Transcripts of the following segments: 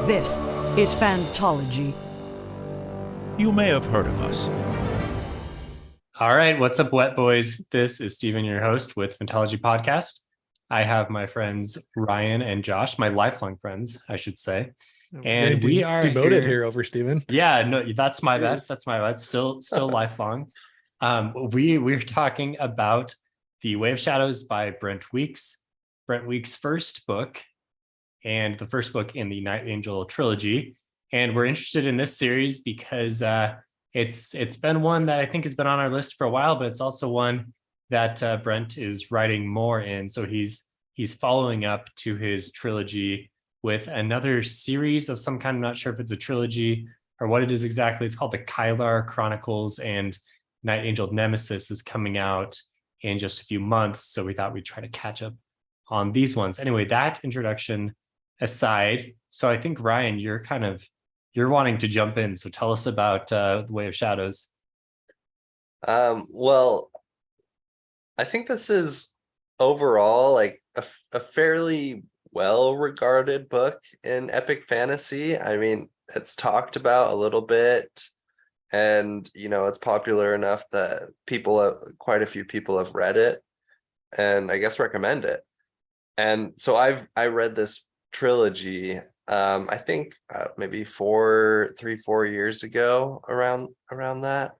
This is Fantology. You may have heard of us. All right, what's up, wet boys? This is Steven, your host with Fantology Podcast. I have my friends Ryan and Josh, my lifelong friends, I should say. And we are demoted here over Steven. Yeah, no, that's my bad. Cheers. That's my bad. Still lifelong. We're talking about The Way of Shadows by Brent Weeks. Brent Weeks' first book, and the first book in the Night Angel trilogy. And we're interested in this series because it's been one that I think has been on our list for a while, but it's also one that Brent is writing more in. So he's following up to his trilogy with another series of some kind. I'm not sure if it's a trilogy or what it is exactly. It's called the Kylar Chronicles, and Night Angel Nemesis is coming out in just a few months. So we thought we'd try to catch up on these ones. Anyway, that introduction aside, so I think Ryan, you're wanting to jump in. So tell us about The Way of Shadows. Well, I think this is overall like a fairly well-regarded book in epic fantasy. I mean, it's talked about a little bit, and it's popular enough that quite a few people have read it, and I guess recommend it. And so I read this trilogy. I think maybe 4 years ago, around that,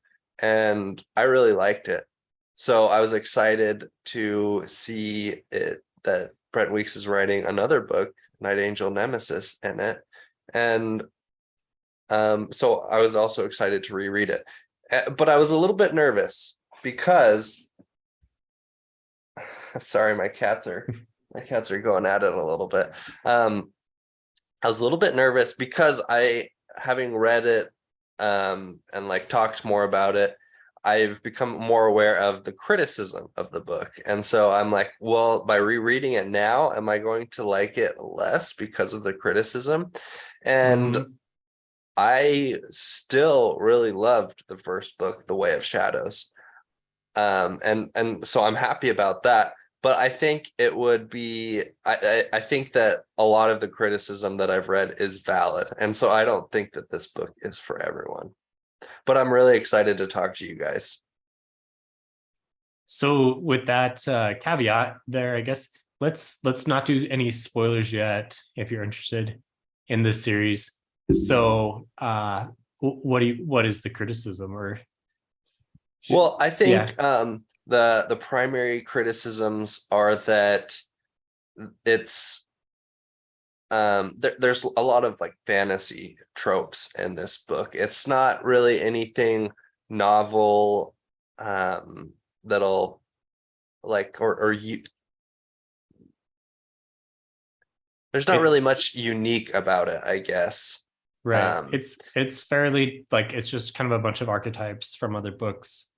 and I really liked it. So I was excited to see that Brent Weeks is writing another book, Night Angel Nemesis, in it. And so I was also excited to reread it. But I was a little bit nervous because, sorry, my cats are going at it a little bit. I was a little bit nervous because having read it and like talked more about it, I've become more aware of the criticism of the book. And so I'm like, well, by rereading it now, am I going to like it less because of the criticism? And I still really loved the first book, The Way of Shadows. And so I'm happy about that. But I think it would be, I think that a lot of the criticism that I've read is valid. And so I don't think that this book is for everyone. But I'm really excited to talk to you guys. So with that caveat there, I guess let's not do any spoilers yet if you're interested in this series. So what is the criticism? Well, I think the primary criticisms are that it's there's a lot of like fantasy tropes in this book. It's not really anything novel that'll like or you there's not really much unique about it, I guess. Right. It's fairly like it's just kind of a bunch of archetypes from other books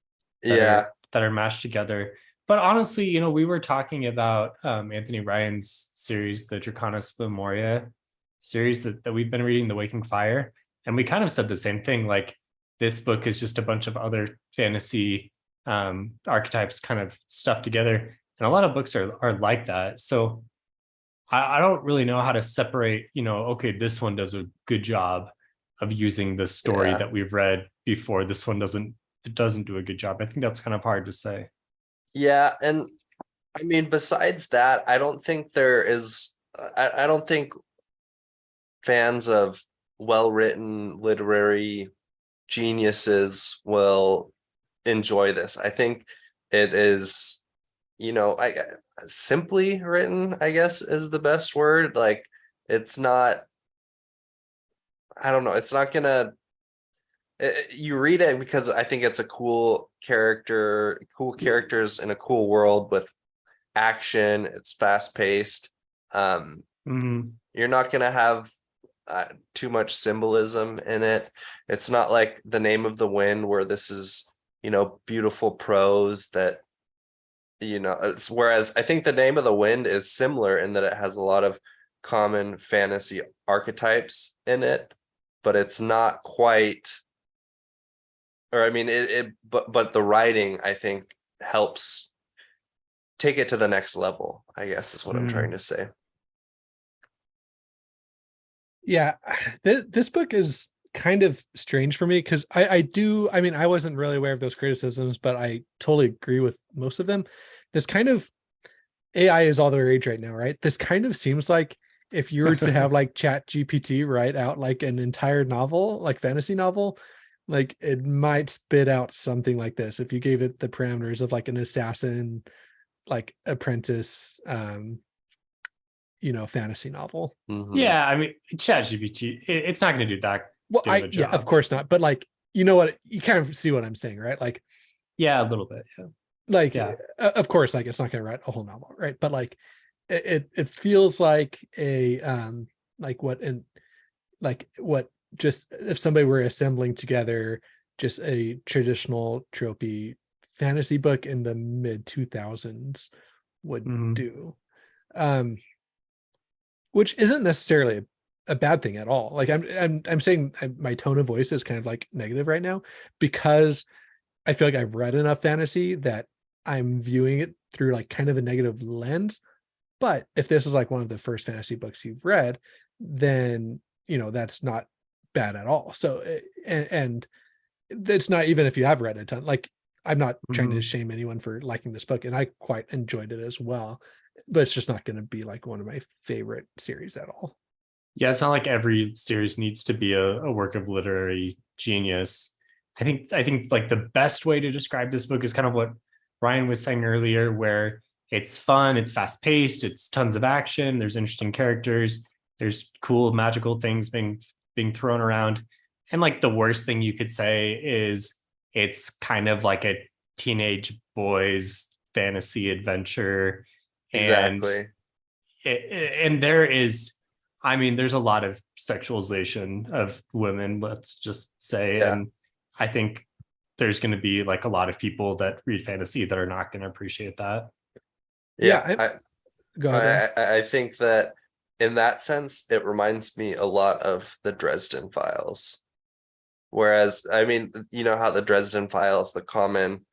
that are mashed together. But honestly, we were talking about Anthony Ryan's series, the Draconis Memoria series that we've been reading, The Waking Fire. And we kind of said the same thing, like this book is just a bunch of other fantasy archetypes kind of stuffed together. And a lot of books are like that. So I don't really know how to separate, okay, this one does a good job of using the story that we've read before. This one doesn't do a good job. I think that's kind of hard to say. Yeah, and I mean, besides that, I don't think I don't think fans of well-written literary geniuses will enjoy this. I think it is, simply written, I guess, is the best word. Like, it's not, I don't know, it's not gonna, you read it because I think it's a cool characters in a cool world with action. It's fast paced. You're not going to have too much symbolism in it. It's not like The Name of the Wind, where this is, beautiful prose that, whereas I think The Name of the Wind is similar in that it has a lot of common fantasy archetypes in it, but it's not quite, or I mean, but the writing, I think, helps take it to the next level, I guess is what I'm trying to say. Yeah, this book is kind of strange for me because I mean, I wasn't really aware of those criticisms, but I totally agree with most of them. This kind of AI is all the rage right now, right? This kind of seems like if you were to have like Chat GPT write out like an entire novel, like fantasy novel, like it might spit out something like this if you gave it the parameters of like an assassin, like apprentice, fantasy novel. Mhm. Yeah, I mean, ChatGPT, it's not going to do that Well, good of a yeah, of job. course not. But like, you know what? You kind of see what I'm saying, right? Yeah, a little bit. Yeah. Like, Yeah. of course, like it's not going to write a whole novel, right? But like, it feels like a like what in like what just if somebody were assembling together just a traditional tropey fantasy book in the mid 2000s would Mhm. do. Um, which isn't necessarily a bad thing at all. Like I'm saying my tone of voice is kind of like negative right now because I feel like I've read enough fantasy that I'm viewing it through like kind of a negative lens. But if this is like one of the first fantasy books you've read, then that's not bad at all. So and it's not even if you have read a ton. Like I'm not trying to Mhm. shame anyone for liking this book, and I quite enjoyed it as well. But it's just not going to be like one of my favorite series at all. Yeah, it's not like every series needs to be a work of literary genius. I think like the best way to describe this book is kind of what Ryan was saying earlier, where it's fun, it's fast paced, it's tons of action, there's interesting characters, there's cool magical things being thrown around. And like the worst thing you could say is it's kind of like a teenage boys fantasy adventure. And Exactly. and there is, I mean, there's a lot of sexualization of women, let's just say. Yeah. And I think there's going to be like a lot of people that read fantasy that are not going to appreciate that. Yeah. Yeah, go ahead, Ryan. I think that in that sense, it reminds me a lot of the Dresden Files. Whereas, I mean, you know how the Dresden Files, the common,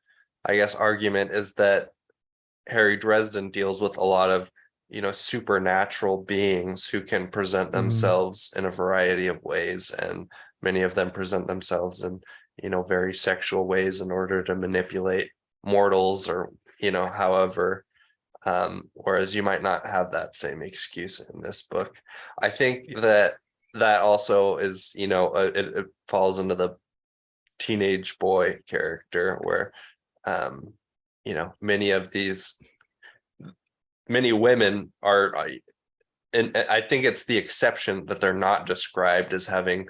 I guess, argument is that Harry Dresden deals with a lot of, supernatural beings who can present themselves in a variety of ways, and many of them present themselves in, very sexual ways in order to manipulate mortals or, however. Whereas you might not have that same excuse in this book. I think Yeah. that also is, it falls into the teenage boy character where many women are, and I think it's the exception that they're not described as having,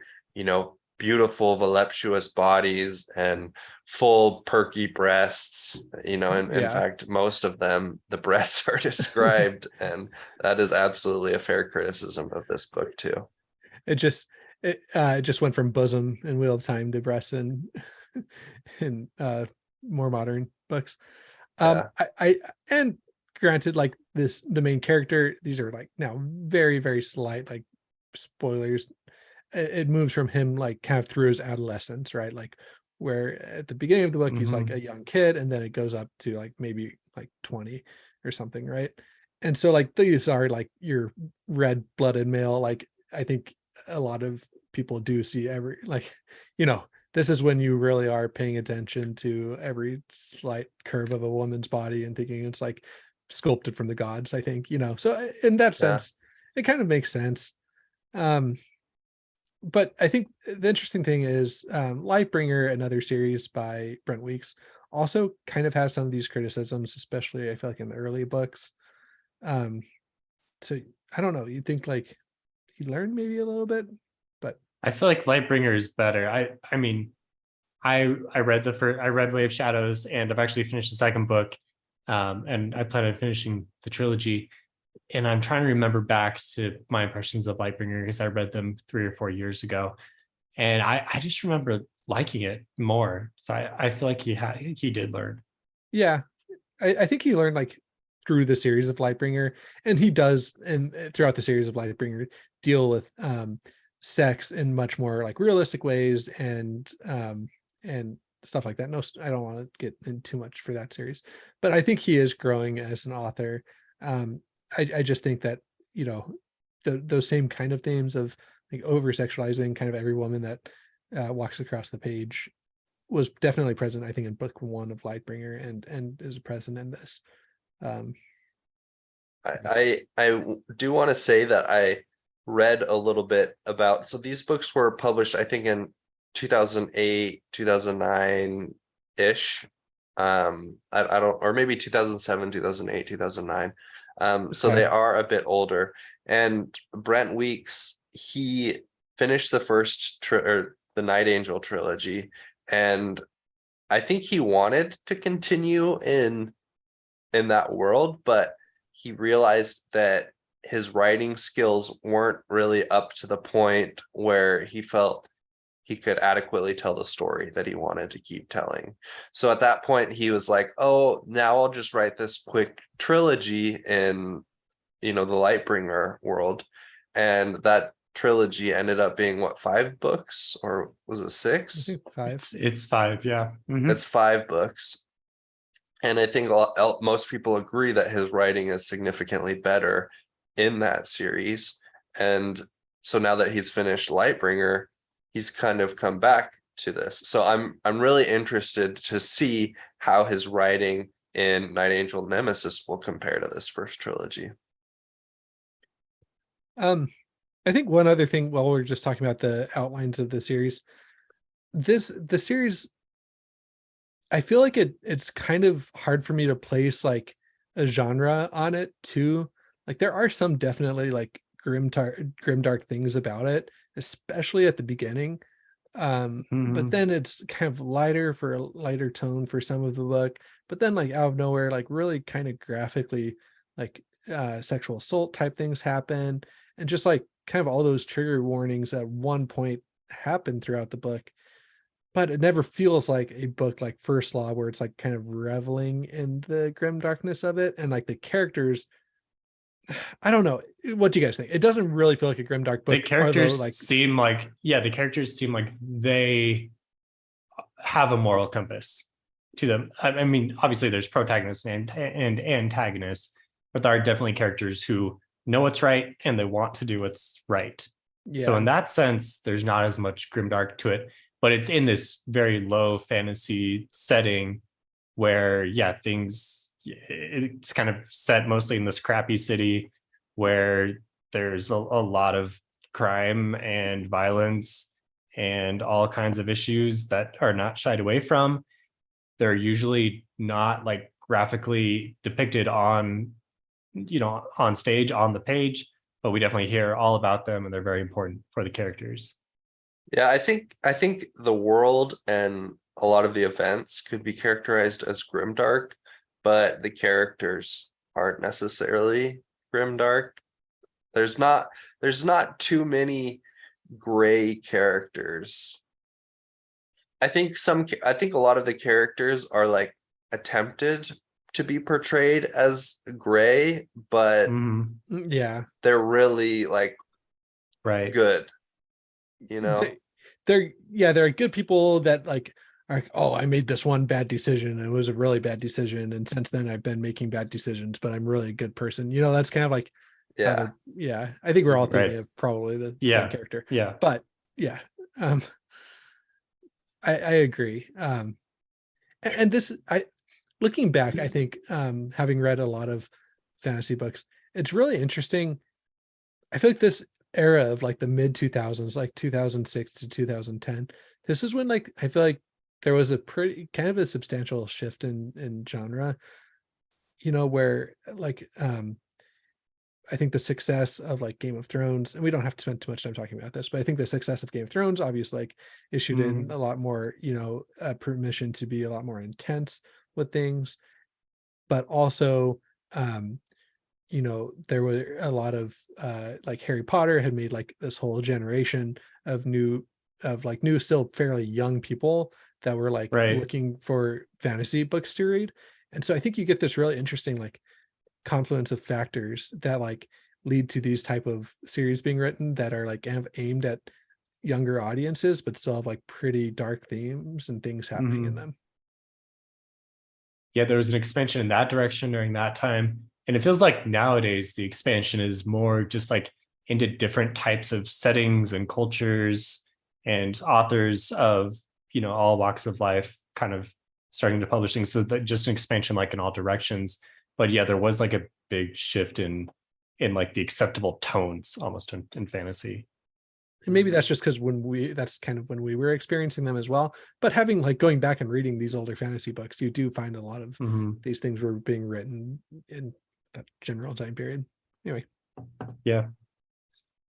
beautiful voluptuous bodies and full perky breasts, in Yeah. fact most of them, the breasts are described, and that is absolutely a fair criticism of this book too. it just it just went from bosom and Wheel of Time to breasts and in more modern books. Yeah. I and granted, like the main character, these are like now very, very slight like spoilers. It moves from him like kind of through his adolescence, right? Like where at the beginning of the book he's like a young kid, and then it goes up to like maybe like 20 or something, right? And so like these are like your red-blooded male. Like I think a lot of people do see every like, this is when you really are paying attention to every slight curve of a woman's body and thinking it's like sculpted from the gods, I think, so in that Yeah. sense it kind of makes sense. um but I think the interesting thing is Lightbringer, another series by Brent Weeks, also kind of has some of these criticisms, especially I feel like in the early books. um so I don't know, you think like he learned maybe a little bit, but I feel like Lightbringer is better. I mean, I read Way of Shadows, and I've actually finished the second book. And I plan on finishing the trilogy. And I'm trying to remember back to my impressions of Lightbringer because I read them 3 or 4 years ago. And I just remember liking it more. So I feel like he did learn. yeah, I think he learned like through the series of Lightbringer, and he does, and throughout the series of Lightbringer, deal with sex in much more like realistic ways and stuff like that. No, I don't want to get in too much for that series, but I think he is growing as an author. I just think that those same kind of themes of like over sexualizing kind of every woman that walks across the page was definitely present, I think, in book 1 of Lightbringer, and is present in this. I do want to say that I read a little bit about, so these books were published, I think, in 2008, 2009 ish. I don't, or maybe 2007, 2008, 2009. So they are a bit older. And Brent Weeks, he finished the first or the Night Angel trilogy, and I think he wanted to continue in that world, but he realized that his writing skills weren't really up to the point where he felt he could adequately tell the story that he wanted to keep telling. So at that point, he was like, oh, now I'll just write this quick trilogy in, the Lightbringer world. And that trilogy ended up being what, 5 books, or was it 6? I think 5. It's 5, yeah. It's 5 books. And I think most people agree that his writing is significantly better in that series. And so now that he's finished Lightbringer, he's kind of come back to this. So I'm really interested to see how his writing in Night Angel Nemesis will compare to this first trilogy. I think one other thing, while we're just talking about the outlines of the series, the series, I feel like it's kind of hard for me to place like a genre on it too. Like there are some definitely like grimdark things about it, especially at the beginning. But then it's kind of lighter for a lighter tone for some of the book. But then like out of nowhere, like really kind of graphically, like sexual assault type things happen, and just like kind of all those trigger warnings at one point happen throughout the book. But it never feels like a book like First Law, where it's like kind of reveling in the grim darkness of it. And like the characters, I don't know. What do you guys think? It doesn't really feel like a grim dark book. The characters seem like they have a moral compass to them. I mean, obviously there's protagonists and antagonists, but there are definitely characters who know what's right and they want to do what's right. Yeah. So in that sense, there's not as much grimdark to it, but it's in this very low fantasy setting where, it's kind of set mostly in this crappy city where there's a lot of crime and violence and all kinds of issues that are not shied away from. They're usually not like graphically depicted on stage, on the page, but we definitely hear all about them, and they're very important for the characters. Yeah, I think the world and a lot of the events could be characterized as grimdark, but the characters aren't necessarily grimdark. There's not too many gray characters. I think a lot of the characters are like attempted to be portrayed as gray, but yeah, they're really like good. They're good people that like are like, oh, I made this one bad decision and it was a really bad decision, and since then I've been making bad decisions, but I'm really a good person. That's kind of like I think we're all thinking of probably the same character. But I agree. And this, looking back, I think having read a lot of fantasy books, it's really interesting. I feel like this era of like the mid 2000s, like 2006 to 2010, this is when like I feel like there was a pretty kind of a substantial shift in genre, where like I think the success of like Game of Thrones, and we don't have to spend too much time talking about this, but I think the success of Game of Thrones obviously like issued in a lot more, permission to be a lot more intense with things, but also there were a lot of like Harry Potter had made like this whole generation of new still fairly young people that were like looking for fantasy books to read. And so I think you get this really interesting like confluence of factors that like lead to these type of series being written that are like kind of aimed at younger audiences, but still have like pretty dark themes and things happening in them. Yeah, there was an expansion in that direction during that time. And it feels like nowadays the expansion is more just like into different types of settings and cultures and authors of, all walks of life kind of starting to publish things. So that just an expansion like in all directions. But yeah, there was like a big shift in like the acceptable tones almost in fantasy. And maybe that's just because that's kind of when we were experiencing them as well. But having like going back and reading these older fantasy books, you do find a lot of these things were being written in that general time period. Anyway. Yeah.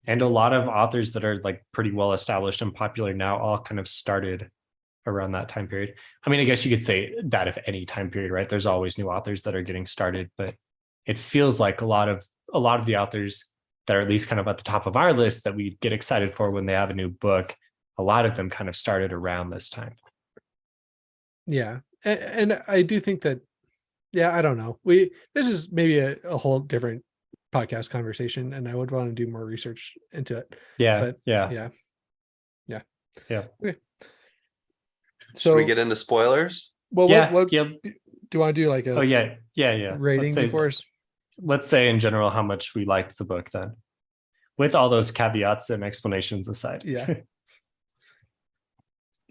And a lot of authors that are like pretty well established and popular now all kind of started around that time period. I mean, I guess you could say that of any time period, right? There's always new authors that are getting started, but it feels like a lot of the authors that are at least kind of at the top of our list that we get excited for when they have a new book, a lot of them kind of started around this time. Yeah. And I do think that, yeah, I don't know. This is maybe a whole different podcast conversation, and I would want to do more research into it. Yeah. But yeah. Okay. Should we get into spoilers? Well, what do you want to do? Like oh yeah. rating before us? Let's say in general how much we liked the book then, with all those caveats and explanations aside. Yeah.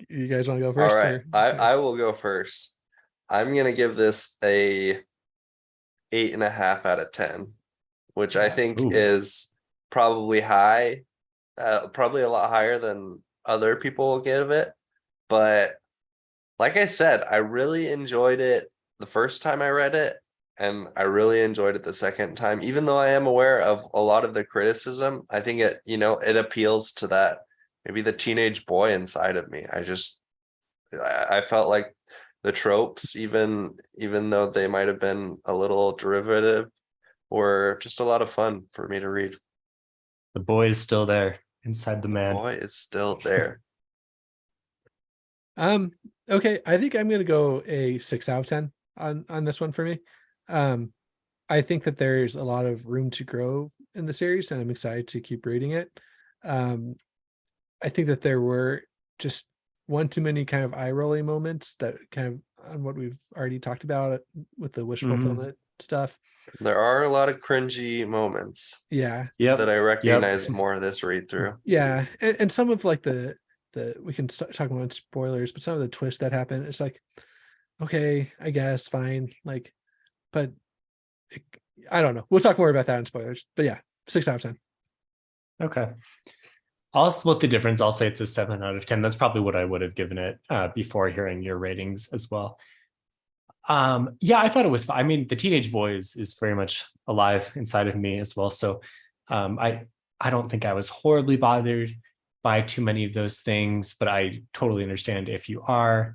You guys want to go first? All right, I will go first. I'm gonna give this a 8.5 out of 10, which I think is probably high, probably a lot higher than other people will give it. But like I said, I really enjoyed it the first time I read it, and I really enjoyed it the second time. Even though I am aware of a lot of the criticism, I think it, it appeals to that, maybe the teenage boy inside of me. I felt like the tropes, even though they might have been a little derivative, were just a lot of fun for me to read. The boy is still there inside the man. The boy is still there. Okay, I think I'm gonna go a 6 out of 10 on this one for me. I think that there's a lot of room to grow in the series, and I'm excited to keep reading it. I think that there were just one too many kind of eye-rolling moments that kind of on what we've already talked about with the wish fulfillment stuff. There are a lot of cringy moments. Yeah. That I recognize more this read through. Yeah, and some of like the we can start talking about spoilers, but some of the twists that happen, it's like, okay, I guess fine, like, but I don't know. We'll talk more about that in spoilers. But yeah, 6 out of 10. Okay. I'll split the difference. I'll say it's a 7 out of 10. That's probably what I would have given it before hearing your ratings as well. Yeah, I thought it was, I mean, the teenage boy is very much alive inside of me as well. So I don't think I was horribly bothered by too many of those things, but I totally understand if you are.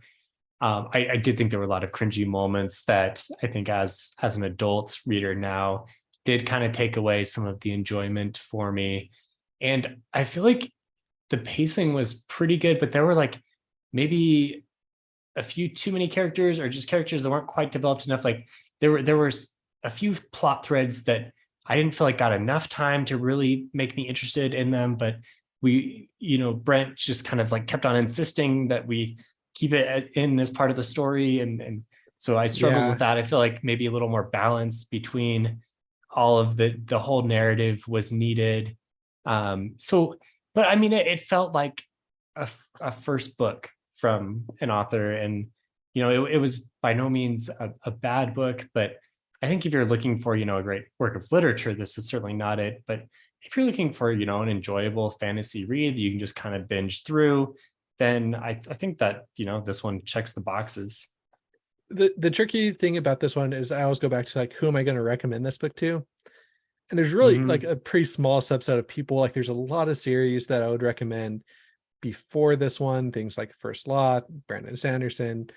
I did think there were a lot of cringy moments that I think as an adult reader now did kind of take away some of the enjoyment for me. And I feel like the pacing was pretty good, but there were like maybe a few too many characters, or just characters that weren't quite developed enough. Like there were a few plot threads that I didn't feel like got enough time to really make me interested in them. But we, Brent just kind of like kept on insisting that we keep it in as part of the story. And so I struggled with that. I feel like maybe a little more balance between all of the whole narrative was needed. But I mean, it felt like a first book from an author, and it was by no means a bad book, but I think if you're looking for a great work of literature, this is certainly not it. But if you're looking for an enjoyable fantasy read that you can just kind of binge through, then I think that this one checks the boxes. The tricky thing about this one is I always go back to like, who am I going to recommend this book to? And there's really like a pretty small subset of people. Like there's a lot of series that I would recommend before this one, things like First Law, Brandon Sanderson,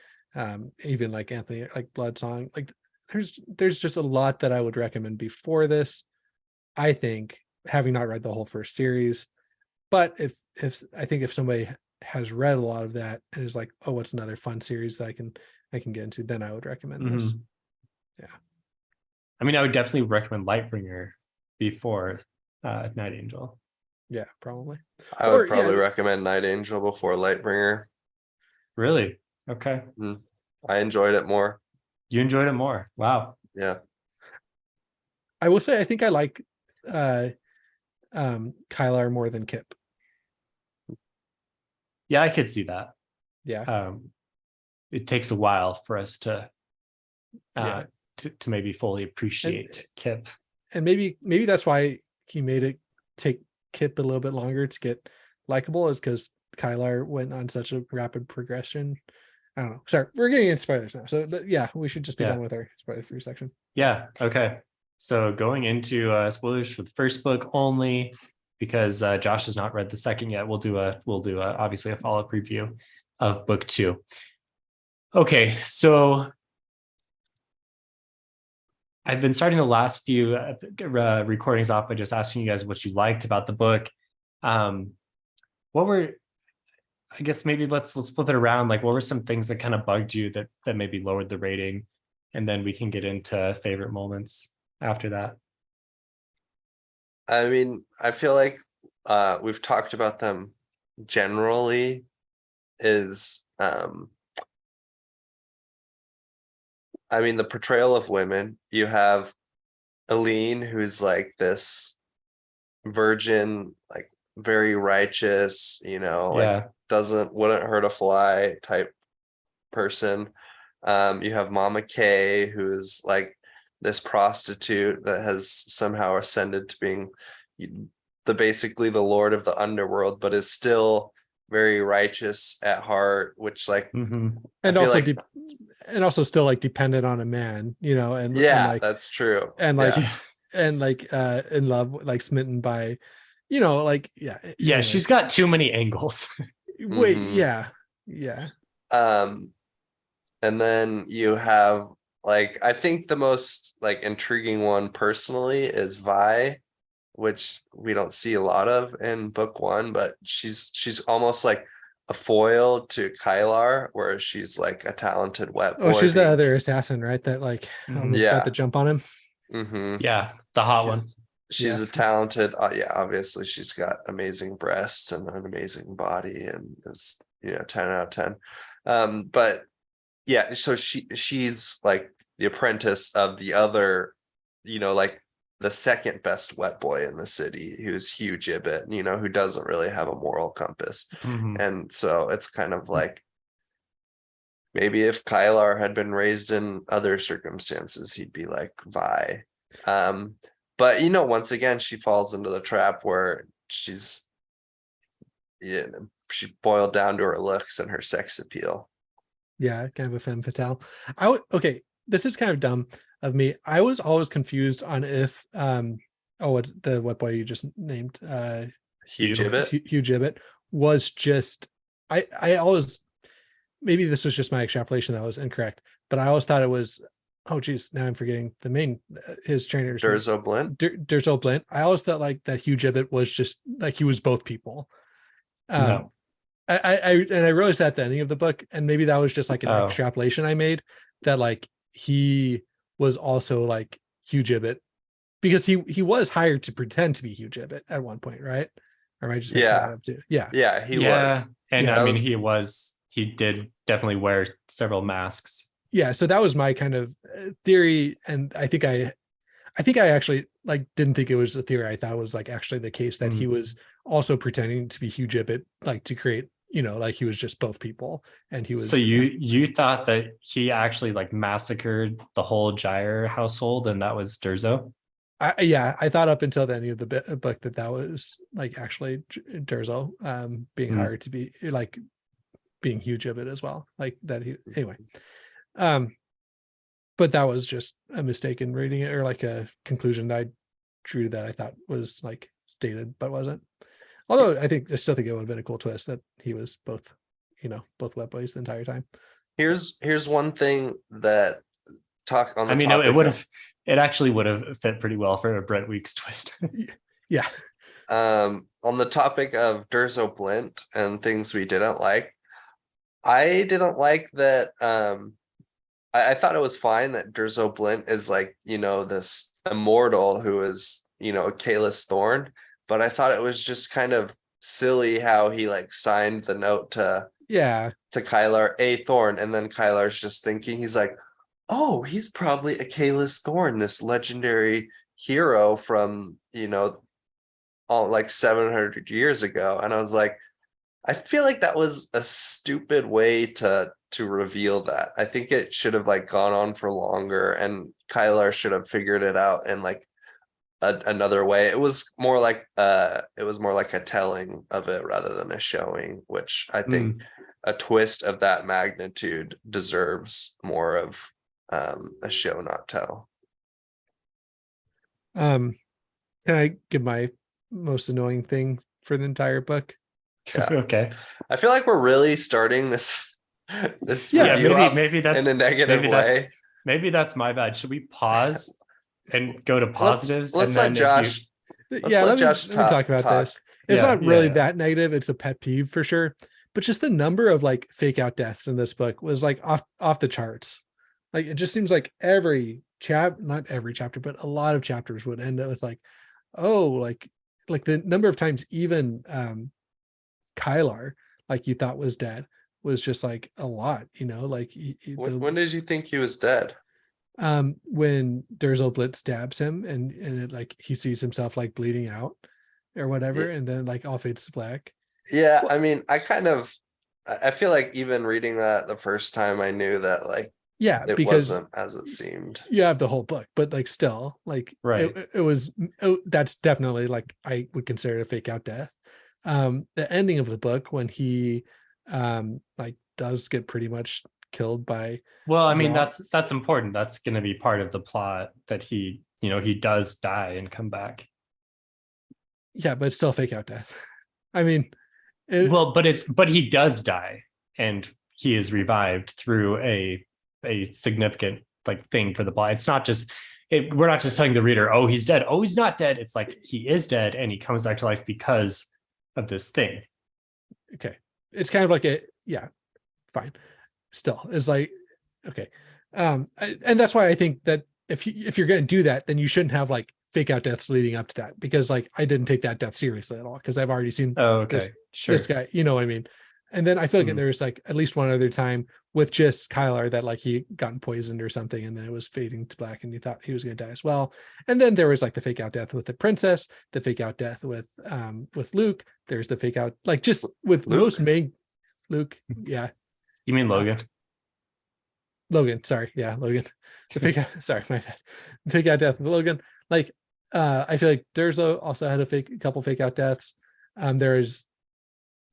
even like Anthony, like Bloodsong. Like there's just a lot that I would recommend before this, I think, having not read the whole first series. But if I think if somebody has read a lot of that and is like, oh, what's another fun series that I can get into, then I would recommend this. Yeah. I mean, I would definitely recommend Lightbringer before Night Angel. Yeah, probably. I would probably recommend Night Angel before Lightbringer. Really? Okay. I enjoyed it more. You enjoyed it more? Wow. Yeah. I will say I think I like Kylar more than Kip. Yeah, I could see that. Yeah. It takes a while for us to Yeah. to maybe fully appreciate Kip. And maybe that's why he made it take Kip a little bit longer to get likable, is because Kylar went on such a rapid progression. I don't know. Sorry, we're getting into spoilers now. So yeah, we should just be done with our spoiler-free section. Yeah. Okay. So going into spoilers for the first book only, because Josh has not read the second yet. We'll do obviously a follow-up review of book 2. Okay, so I've been starting the last few recordings off by just asking you guys what you liked about the book. What were, I guess maybe let's flip it around. Like, what were some things that kind of bugged you that maybe lowered the rating, and then we can get into favorite moments after that. I mean, I feel like we've talked about them generally. Is I mean, the portrayal of women. You have Aline, who's like this virgin, like very righteous, like wouldn't hurt a fly type person. You have Mama Kay, who's like this prostitute that has somehow ascended to being basically the lord of the underworld, but is still very righteous at heart, which like and also like, and also still like dependent on a man, and like, that's true, and like and like in love, like smitten by, like anyway. She's got too many angles. Wait, and then you have like, I think the most like intriguing one personally is Vi, which we don't see a lot of in book 1, but she's almost like a foil to Kylar, where she's like a talented wet boy. Oh, she's the other assassin, right? That like almost got the jump on him. Yeah, the hot one. She's a talented, obviously she's got amazing breasts and an amazing body, and is 10 out of 10. But yeah, so she's like the apprentice of the other, like the second best wet boy in the city, who's Hugh Gibbet, who doesn't really have a moral compass. And so it's kind of like, maybe if Kylar had been raised in other circumstances, he'd be like Vi. But once again, she falls into the trap where she boiled down to her looks and her sex appeal. Yeah, kind of a femme fatale. Okay, this is kind of dumb of me. I was always confused on if what the wet boy you just named, Hugh Gibbet was just, I always, maybe this was just my extrapolation that was incorrect, but I always thought it was, oh geez, now I'm forgetting the main, his trainer's Durzo Blint. Durzo Blint. I always thought like that Hugh Gibbet was just like, he was both people. No. I realized that at the ending of the book, and maybe that was just like an extrapolation I made, that like he was also like Hugh Gibbet, because he was hired to pretend to be Hugh Gibbet at one point, right? Or am I just making that up too? He was. And I mean, he did definitely wear several masks. Yeah, so that was my kind of theory, and I think I actually like didn't think it was a theory. I thought it was like actually the case that he was also pretending to be Hugh Gibbet, like to create, like he was just both people, and he was. So you thought that he actually like massacred the whole Gyre household, and that was Durzo? I thought up until the end of the book that was like actually Durzo being hired to be like being Hugh Gibbet as well, like that. Anyway. But that was just a mistake in reading it, or like a conclusion that I drew that I thought was like stated but wasn't. Although I still think it would have been a cool twist that he was both wet boys the entire time. Here's one thing that it actually would have fit pretty well for a Brent Weeks twist. Yeah. On the topic of Durzo Blint and things we didn't like, I didn't like that. I thought it was fine that Durzo Blint is like, this immortal who is, a Kalis Thorn, but I thought it was just kind of silly how he like signed the note to Kylar A. Thorn, and then Kylar's just thinking, he's like, oh, he's probably a Kalis Thorn, this legendary hero from, all like 700 years ago. And I was like, I feel like that was a stupid way to reveal that. I think it should have like gone on for longer, and Kylar should have figured it out in like another way. It was more like a telling of it rather than a showing, which I think a twist of that magnitude deserves more of a show, not tell. Can I give my most annoying thing for the entire book? Yeah. Okay. I feel like we're really starting this Yeah, review off maybe that's in a negative way. maybe that's my bad. Should we pause and go to positives? Let's and let then Josh. Yeah, let Josh let me talk about talk. this. It's Yeah, not really yeah. that negative. It's a pet peeve for sure. But just the number of like fake out deaths in this book was like off the charts. Like it just seems like not every chapter, but a lot of chapters would end up with like, oh, like the number of times even Kylar, like you thought was dead, was just like a lot, like When did you think he was dead? when Derzelblitz stabs him and it, like he sees himself like bleeding out or whatever, and then like all fades to black. Yeah, Well, I mean, I feel like even reading that the first time, I knew that like yeah, it because wasn't as it seemed. you have the whole book, but like still, like Right. it was that's definitely like I would consider it a fake out death. The ending of the book when he like does get pretty much killed by Well, I mean, Rock. that's important. That's going to be part of the plot that he does die and come back. Yeah, but it's still fake out death. I mean, Well, but he does die and he is revived through a significant like thing for the plot. It's not just we're not just telling the reader, oh, he's dead. Oh, he's not dead. It's like he is dead and he comes back to life because of this thing. okay, it's kind of like fine. Still, it's like okay, and that's why I think that if you're going to do that, then you shouldn't have like fake out deaths leading up to that, because like I didn't take that death seriously at all because I've already seen Oh, okay, this guy, you know what I mean? And then I feel like Mhm. there's like at least one other time with just Kylar that like he gotten poisoned or something, and then it was fading to black, and you thought he was going to die as well. And then there was like the fake out death with the princess, the fake out death with Luke. There's the fake out like just with Luke? most main Luke, yeah. You mean Logan? Logan, sorry, yeah, Logan. The fake out, sorry, my bad. The fake out death with Logan. Like, I feel like Durzo also had a couple fake out deaths. There's,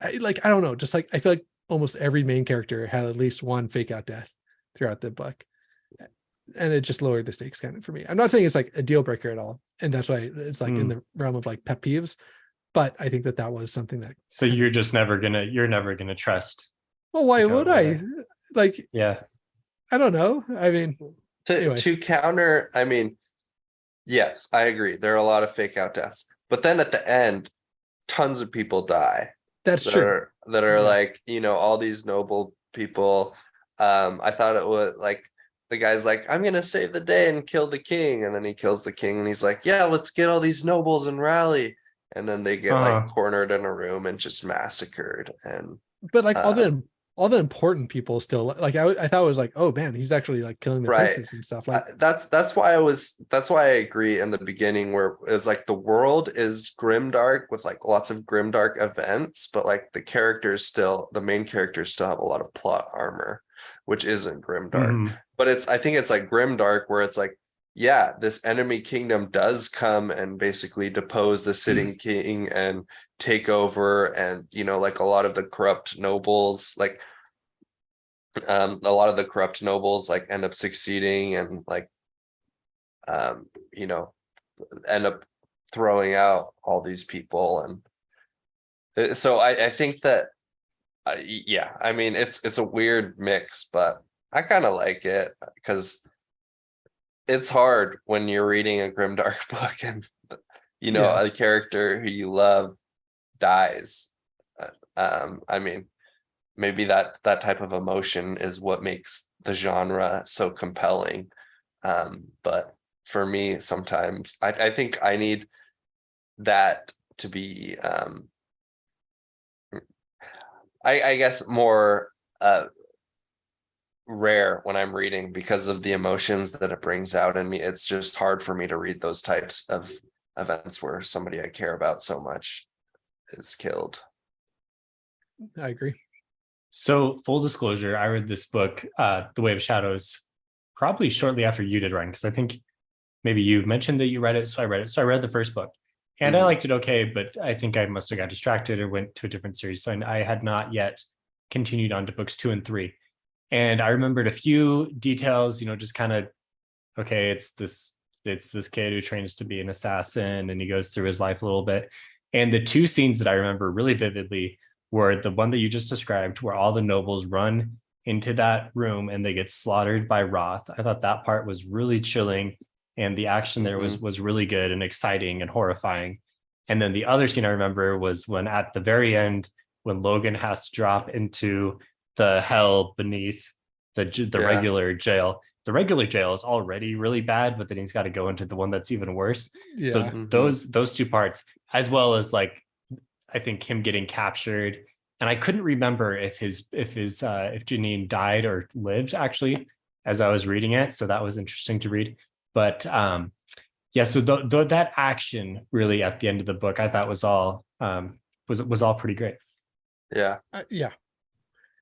I don't know, just like I feel like almost every main character had at least one fake out death throughout the book, and it just lowered the stakes kind of for me. I'm not saying it's like a deal breaker at all, and that's why it's like in the realm of like pet peeves. But I think that was something that. So you're never gonna trust. Well, why would I? Like, yeah. I don't know. I mean, To counter, I mean, yes, I agree. There are a lot of fake out deaths, but then at the end, tons of people die. That's true. That are like, all these noble people. I thought it was like the guy's like, I'm gonna save the day and kill the king, and then he kills the king, and he's like, yeah, let's get all these nobles and rally, and then they get like cornered in a room and just massacred. And but like all the important people still, like I thought it was like, oh man, he's actually like killing the princes and stuff. Like that's why I agree in the beginning, where it's like the world is grimdark with like lots of grimdark events, but like the main characters still have a lot of plot armor, which isn't grimdark. But I think it's like grimdark where it's like, yeah, this enemy kingdom does come and basically depose the sitting king and take over, and like a lot of the corrupt nobles, like a lot of the corrupt nobles like end up succeeding and like end up throwing out all these people. And so I think that I mean it's a weird mix, but I kind of like it because it's hard when you're reading a grimdark book and a character who you love dies. I mean, maybe that type of emotion is what makes the genre so compelling. But for me, sometimes I think I need that to be I guess more rare when I'm reading because of the emotions that it brings out in me. It's just hard for me to read those types of events where somebody I care about so much is killed. I agree. So full disclosure, I read this book, The Way of Shadows, probably shortly after you did, Ryan, because I think maybe you mentioned that you read it. So I read it. So I read the first book and I liked it okay, but I think I must have got distracted or went to a different series. So I had not yet continued on to books 2 and 3. And I remembered a few details, just kind of, okay, it's this kid who trains to be an assassin and he goes through his life a little bit. And the 2 scenes that I remember really vividly were the one that you just described, where all the nobles run into that room and they get slaughtered by Roth. I thought that part was really chilling, and the action there was really good and exciting and horrifying. And then the other scene I remember was when at the very end, when Logan has to drop into the hell beneath the regular jail. The regular jail is already really bad, but then he's got to go into the one that's even worse. Yeah. So those 2 parts, as well as like, I think him getting captured, and I couldn't remember if Janine died or lived actually as I was reading it. So that was interesting to read. But so that action really at the end of the book, I thought was all was all pretty great. Yeah.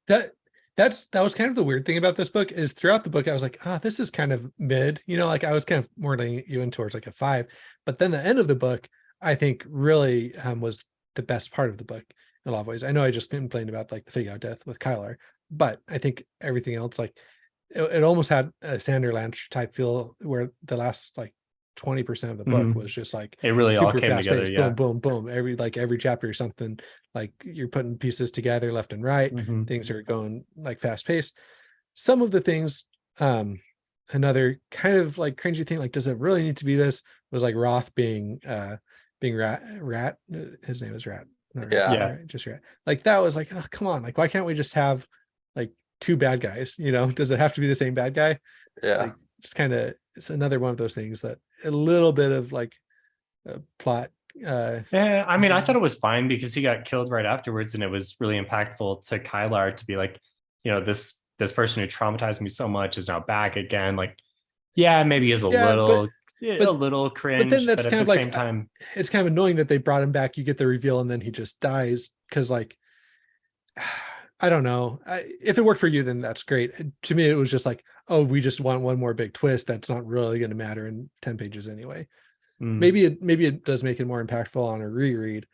That was kind of the weird thing about this book is throughout the book, I was like, this is kind of mid, like I was kind of more leaning you in towards like a 5, but then the end of the book, I think really was the best part of the book in a lot of ways. I know I just complained about like the fake out death with Kylar, but I think everything else, like it almost had a Sanderlanche type feel where the last like 20% of the book was just like it really all came together. Yeah. Boom, boom, boom. Every chapter or something, like you're putting pieces together left and right. Things are going like fast paced. Some of the things, another kind of like cringy thing, like, does it really need to be this? Was like Roth being Rat. His name is Rat. Right, just Rat. Like that was like, oh, come on. Like, why can't we just have like 2 bad guys? Does it have to be the same bad guy? Yeah. Like, just kind of, it's another one of those things that a little bit of like plot. I mean, I thought it was fine because he got killed right afterwards, and it was really impactful to Kylar to be like, this person who traumatized me so much is now back again. Like, maybe is a little cringe, but then that's but kind at of the like same time, it's kind of annoying that they brought him back. You get the reveal and then he just dies because like, I don't know. If it worked for you, then that's great. To me, it was just like, oh, we just want one more big twist that's not really going to matter in 10 pages anyway. Maybe it does make it more impactful on a reread,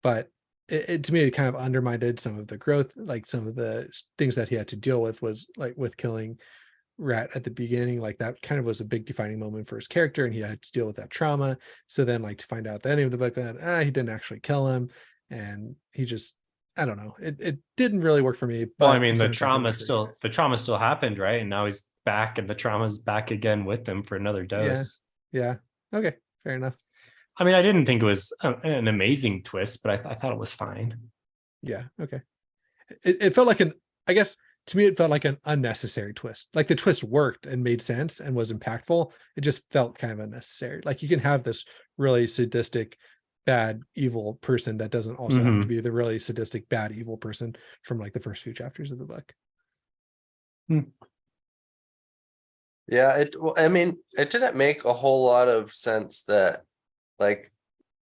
but it to me, it kind of undermined some of the growth, like some of the things that he had to deal with was like with killing Rat at the beginning, like that kind of was a big defining moment for his character, and he had to deal with that trauma. So then like to find out the ending of the book that he didn't actually kill him, and he just, I don't know. It didn't really work for me. But well, I mean, the trauma still happened, right? And now he's back, and the trauma's back again with him for another dose. Yeah. Okay. Fair enough. I mean, I didn't think it was an amazing twist, but I thought it was fine. Yeah. Okay. It felt like I guess to me, it felt like an unnecessary twist. Like the twist worked and made sense and was impactful. It just felt kind of unnecessary. Like you can have this really sadistic, bad, evil person that doesn't also have to be the really sadistic, bad, evil person from like the first few chapters of the book. Yeah, I mean, it didn't make a whole lot of sense that, like,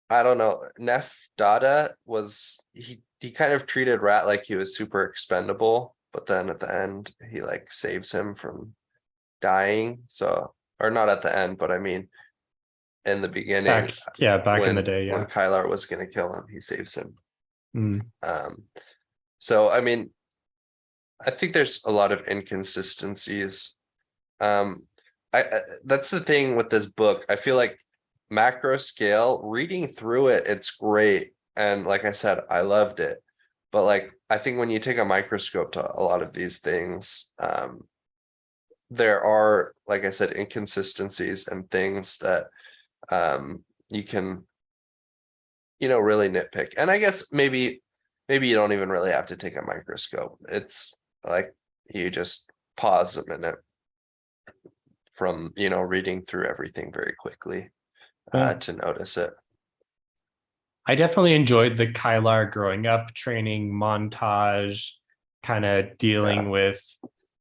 I don't know, Nef Dada he kind of treated Rat like he was super expendable, but then at the end he like saves him from dying. So, or not at the end, but I mean in the beginning. Back in the day, when Kylar was gonna kill him, he saves him. So I mean, I think there's a lot of inconsistencies. That's the thing with this book. I feel like macro scale, reading through it, it's great. And like I said, I loved it. But like, I think when you take a microscope to a lot of these things, there are, like I said, inconsistencies and things that you can, really nitpick. And I guess maybe you don't even really have to take a microscope. It's like you just pause a minute from reading through everything very quickly to notice it. I definitely enjoyed the Kylar growing up training montage, kind of dealing with,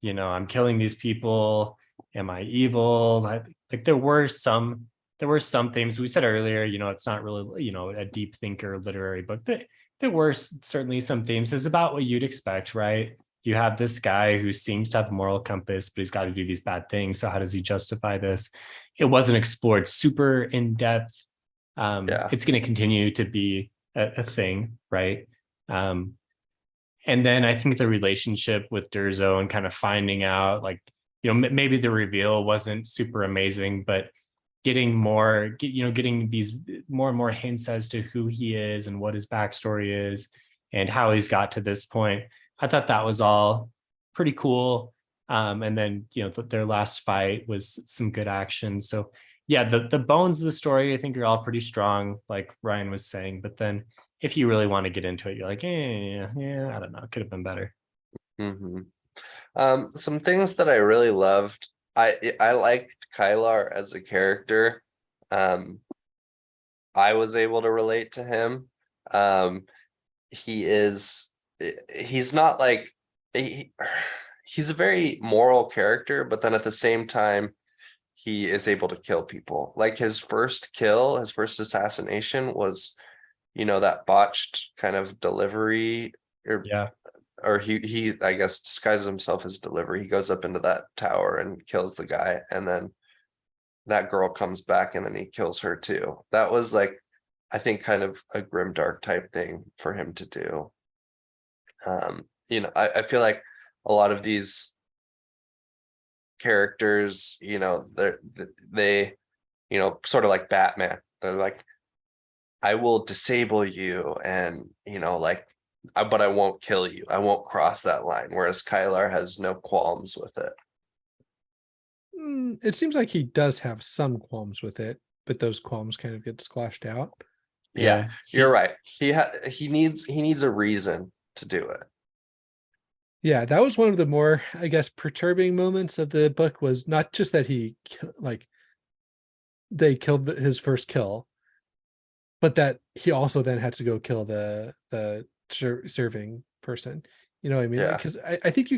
I'm killing these people. Am I evil? Like there were some there were some themes we said earlier, it's not really, a deep thinker literary book. There were certainly some themes. It's about what you'd expect, right? You have this guy who seems to have a moral compass, but he's got to do these bad things. So how does he justify this? It wasn't explored super in depth. It's going to continue to be a thing, right? And then I think the relationship with Durzo and kind of finding out, like, maybe the reveal wasn't super amazing, but getting these more and more hints as to who he is and what his backstory is and how he's got to this point. I thought that was all pretty cool. And then, their last fight was some good action. So yeah, the bones of the story, I think, are all pretty strong, like Ryan was saying. But then if you really want to get into it, you're like, yeah, I don't know. It could have been better. Some things that I really loved. I liked Kylar as a character. I was able to relate to him. He's not like he's a very moral character, but then at the same time, he is able to kill people. Like his first assassination was, that botched kind of delivery, or he I guess disguises himself as delivery. He goes up into that tower and kills the guy, and then that girl comes back and then he kills her too. That was like, I think, kind of a grimdark type thing for him to do. I feel like a lot of these characters, they sort of like Batman, they're like, I will disable you, and but I won't kill you. I won't cross that line. Whereas Kylar has no qualms with it. It seems like he does have some qualms with it, but those qualms kind of get squashed out. Yeah, you're right. He needs a reason to do it. Yeah, that was one of the more, I guess, perturbing moments of the book, was not just that they killed his first kill, but that he also then had to go kill the serving person. You know what I mean? Yeah. Because I think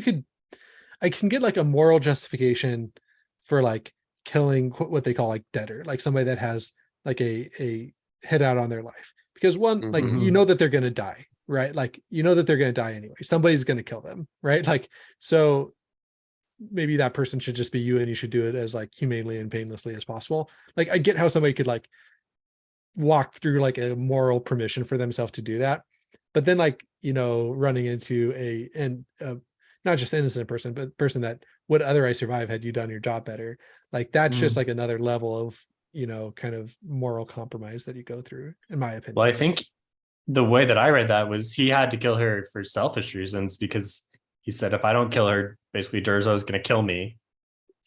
I can get like a moral justification for like killing what they call like debtor, like somebody that has like a hit out on their life. Because one, like, that they're going to die, right? Like, that they're going to die anyway. Somebody's going to kill them, right? Like, so maybe that person should just be you, and you should do it as like humanely and painlessly as possible. Like, I get how somebody could like walk through like a moral permission for themselves to do that, but then like, running into not just innocent person, but person that would otherwise survive had you done your job better. Like, that's just like another level of, kind of moral compromise that you go through, in my opinion. Well, I think the way that I read that was he had to kill her for selfish reasons, because he said, if I don't kill her, basically Durzo is going to kill me.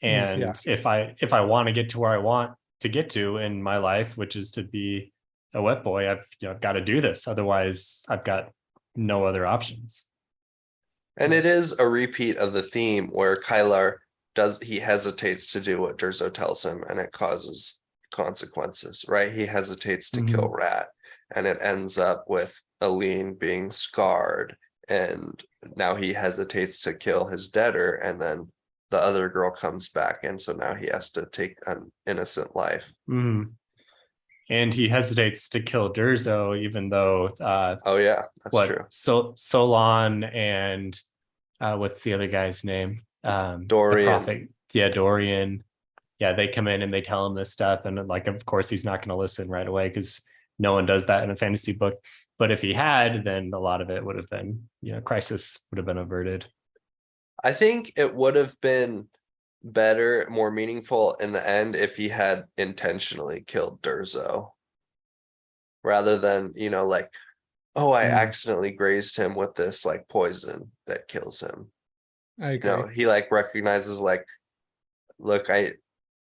And if I want to get to where I want to get to in my life, which is to be a wet boy, I've got to do this. Otherwise, I've got no other options. And it is a repeat of the theme where Kylar he hesitates to do what Durzo tells him, and it causes consequences, right? He hesitates to kill Rat, and it ends up with Aline being scarred, and now he hesitates to kill his debtor, and then the other girl comes back, and so now he has to take an innocent life. And he hesitates to kill Durzo, even though that's true. Solon and what's the other guy's name? Dorian. Dorian. Yeah, they come in and they tell him this stuff, and like, of course, he's not going to listen right away, because no one does that in a fantasy book. But if he had, then a lot of it would have been, crisis would have been averted. I think it would have been better, more meaningful in the end if he had intentionally killed Durzo, rather than, I accidentally grazed him with this like poison that kills him. I agree. He like recognizes like, look, I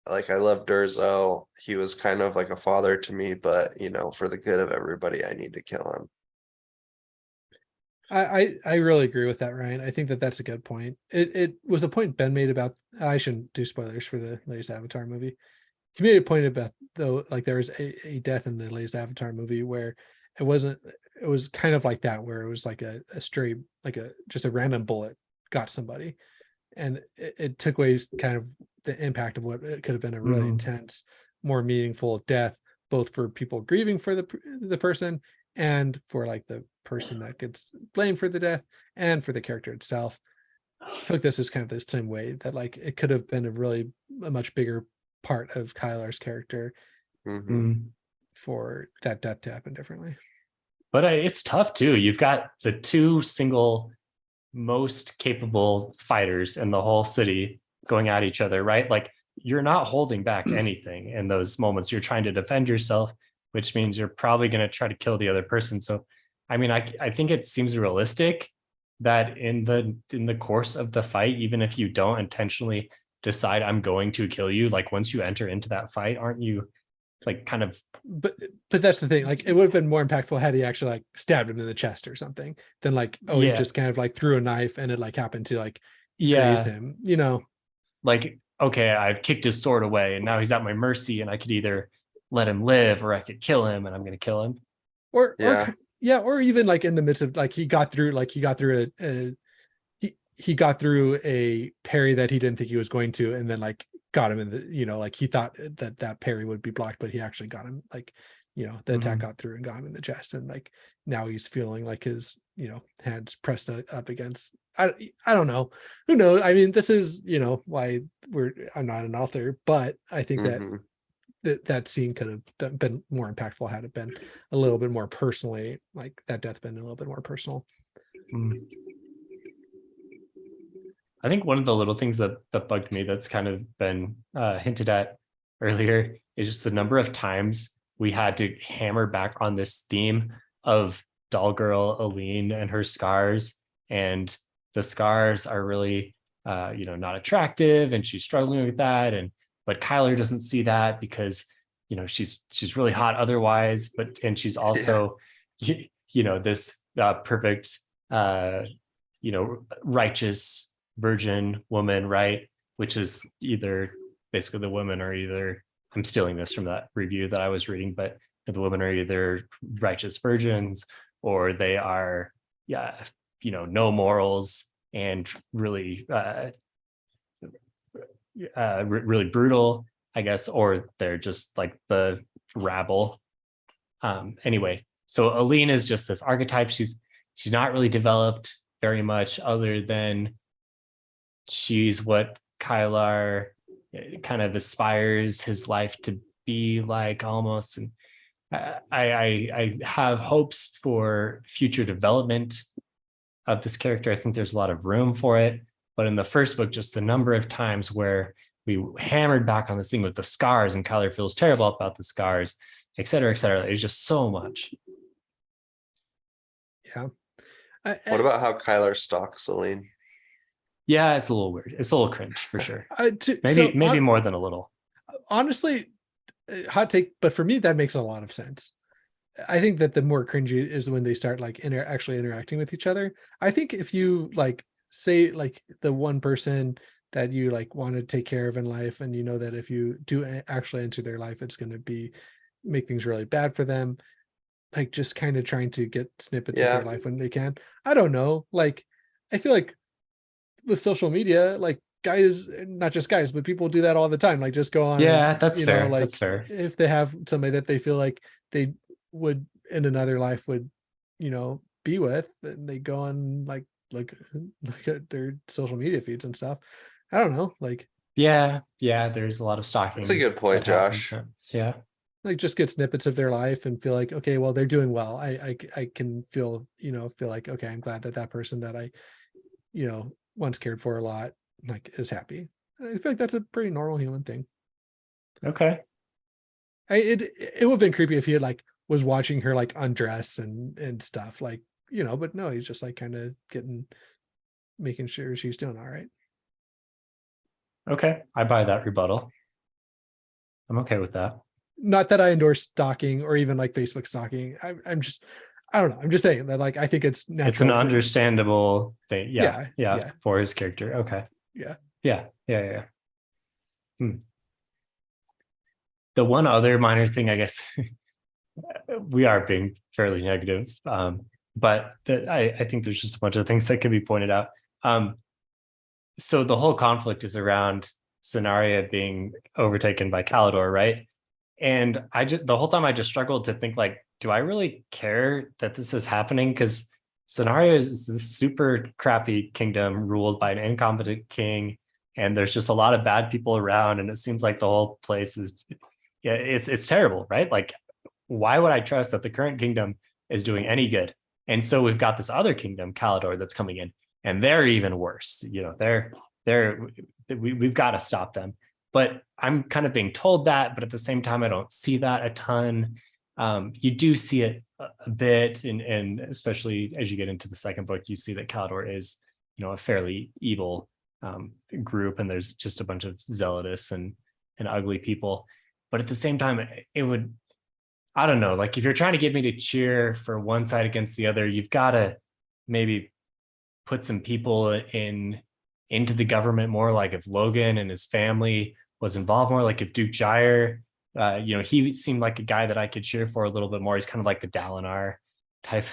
love Durzo. He was kind of like a father to me, but for the good of everybody, I need to kill him. I really agree with that, Ryan. I think that's a good point. It was a point Ben made about, I shouldn't do spoilers for the latest Avatar movie. He made a point about, though, like there was a death in the latest Avatar movie where it was kind of like that, where it was like a stray, like just a random bullet got somebody, and it took away kind of the impact of what it could have been a really intense more meaningful death, both for people grieving for the person and for like the person that gets blamed for the death and for the character itself. I feel like this is kind of the same way that like it could have been a much bigger part of Kylar's character for that death to happen differently. But it's tough too. You've got the two single most capable fighters in the whole city going at each other, right? Like you're not holding back anything in those moments. You're trying to defend yourself, which means you're probably going to try to kill the other person. So, I mean, I think it seems realistic that in the course of the fight, even if you don't intentionally decide I'm going to kill you, like once you enter into that fight, aren't you like kind of? But that's the thing. Like it would have been more impactful had he actually like stabbed him in the chest or something than like, oh, he just kind of like threw a knife and it like happened to like graze him, you know? Like, okay, I've kicked his sword away and now he's at my mercy and I could either let him live or I could kill him and I'm going to kill him. Or even like in the midst of like he got through a parry that he didn't think he was going to, and then like got him in the, you know, like he thought that parry would be blocked, but he actually got him, like, you know, the attack got through and got him in the chest, and like now he's feeling like his, you know, hands pressed up against, I don't know, who knows. I mean, this is, you know, why I'm not an author, but I think that scene could have been more impactful had it been a little bit more personally, like that death been a little bit more personal. I think one of the little things that bugged me that's kind of been hinted at earlier is just the number of times we had to hammer back on this theme of doll girl Aline and her scars, and the scars are really you know, not attractive, and she's struggling with that, but Kylar doesn't see that because, you know, she's really hot otherwise, and she's also you know, this perfect you know, righteous virgin woman, right? Which is either basically the women are either, I'm stealing this from that review that I was reading, but the women are either righteous virgins or they are, you know, no morals and really, really brutal, I guess, or they're just like the rabble. Anyway, so Aline is just this archetype. She's not really developed very much other than she's what Kylar kind of aspires his life to be like almost. And I have hopes for future development of this character. I think there's a lot of room for it. But in the first book, just the number of times where we hammered back on this thing with the scars and Kylar feels terrible about the scars, et cetera, et cetera. There's just so much. Yeah. What about how Kylar stalks Aline? Yeah, it's a little weird. It's a little cringe for sure. Maybe more than a little. Honestly, hot take, but for me, that makes a lot of sense. I think that the more cringy is when they start like actually interacting with each other. I think if you like say like the one person that you like want to take care of in life, and you know that if you do actually enter their life, it's going to make things really bad for them. Like just kind of trying to get snippets of their life when they can. I don't know. Like, I feel like with social media, like guys, not just guys, but people do that all the time. Like just go on. Yeah, that's fair. Like that's fair. If they have somebody that they feel like they would in another life would, you know, be with, and they go on like their social media feeds and stuff. I don't know. Like, yeah, there's a lot of stalking. That's a good point, Josh. Yeah. Like just get snippets of their life and feel like, okay, well, they're doing well. I can feel like, okay, I'm glad that person that I, you know, once cared for a lot, like is happy. I feel like that's a pretty normal human thing. Okay. It would have been creepy if he had like was watching her like undress and stuff, like, you know, but no, he's just like kind of making sure she's doing all right. Okay. I buy that rebuttal. I'm okay with that. Not that I endorse stalking or even like Facebook stalking. I don't know. I'm just saying that, like, I think it's natural. It's an understandable thing. Yeah. For his character. Okay. Yeah. The one other minor thing, I guess, we are being fairly negative, but I think there's just a bunch of things that can be pointed out. So the whole conflict is around Scenaria being overtaken by Calidor, right? And I just the whole time I just struggled to think like, do I really care that this is happening? Because Scenario is this super crappy kingdom ruled by an incompetent king, and there's just a lot of bad people around, and it seems like the whole place is, yeah, it's terrible, right? Like, why would I trust that the current kingdom is doing any good? And so we've got this other kingdom, Calador, that's coming in, and they're even worse. You know, we've got to stop them. But I'm kind of being told that, but at the same time, I don't see that a ton. You do see it a bit, and especially as you get into the second book, you see that Calador is, you know, a fairly evil group, and there's just a bunch of zealotous and ugly people. But at the same time, it would, I don't know, like if you're trying to get me to cheer for one side against the other, you've got to maybe put some people into the government more, like if Logan and his family was involved more, like if Duke Gyre, you know, he seemed like a guy that I could cheer for a little bit more. He's kind of like the Dalinar type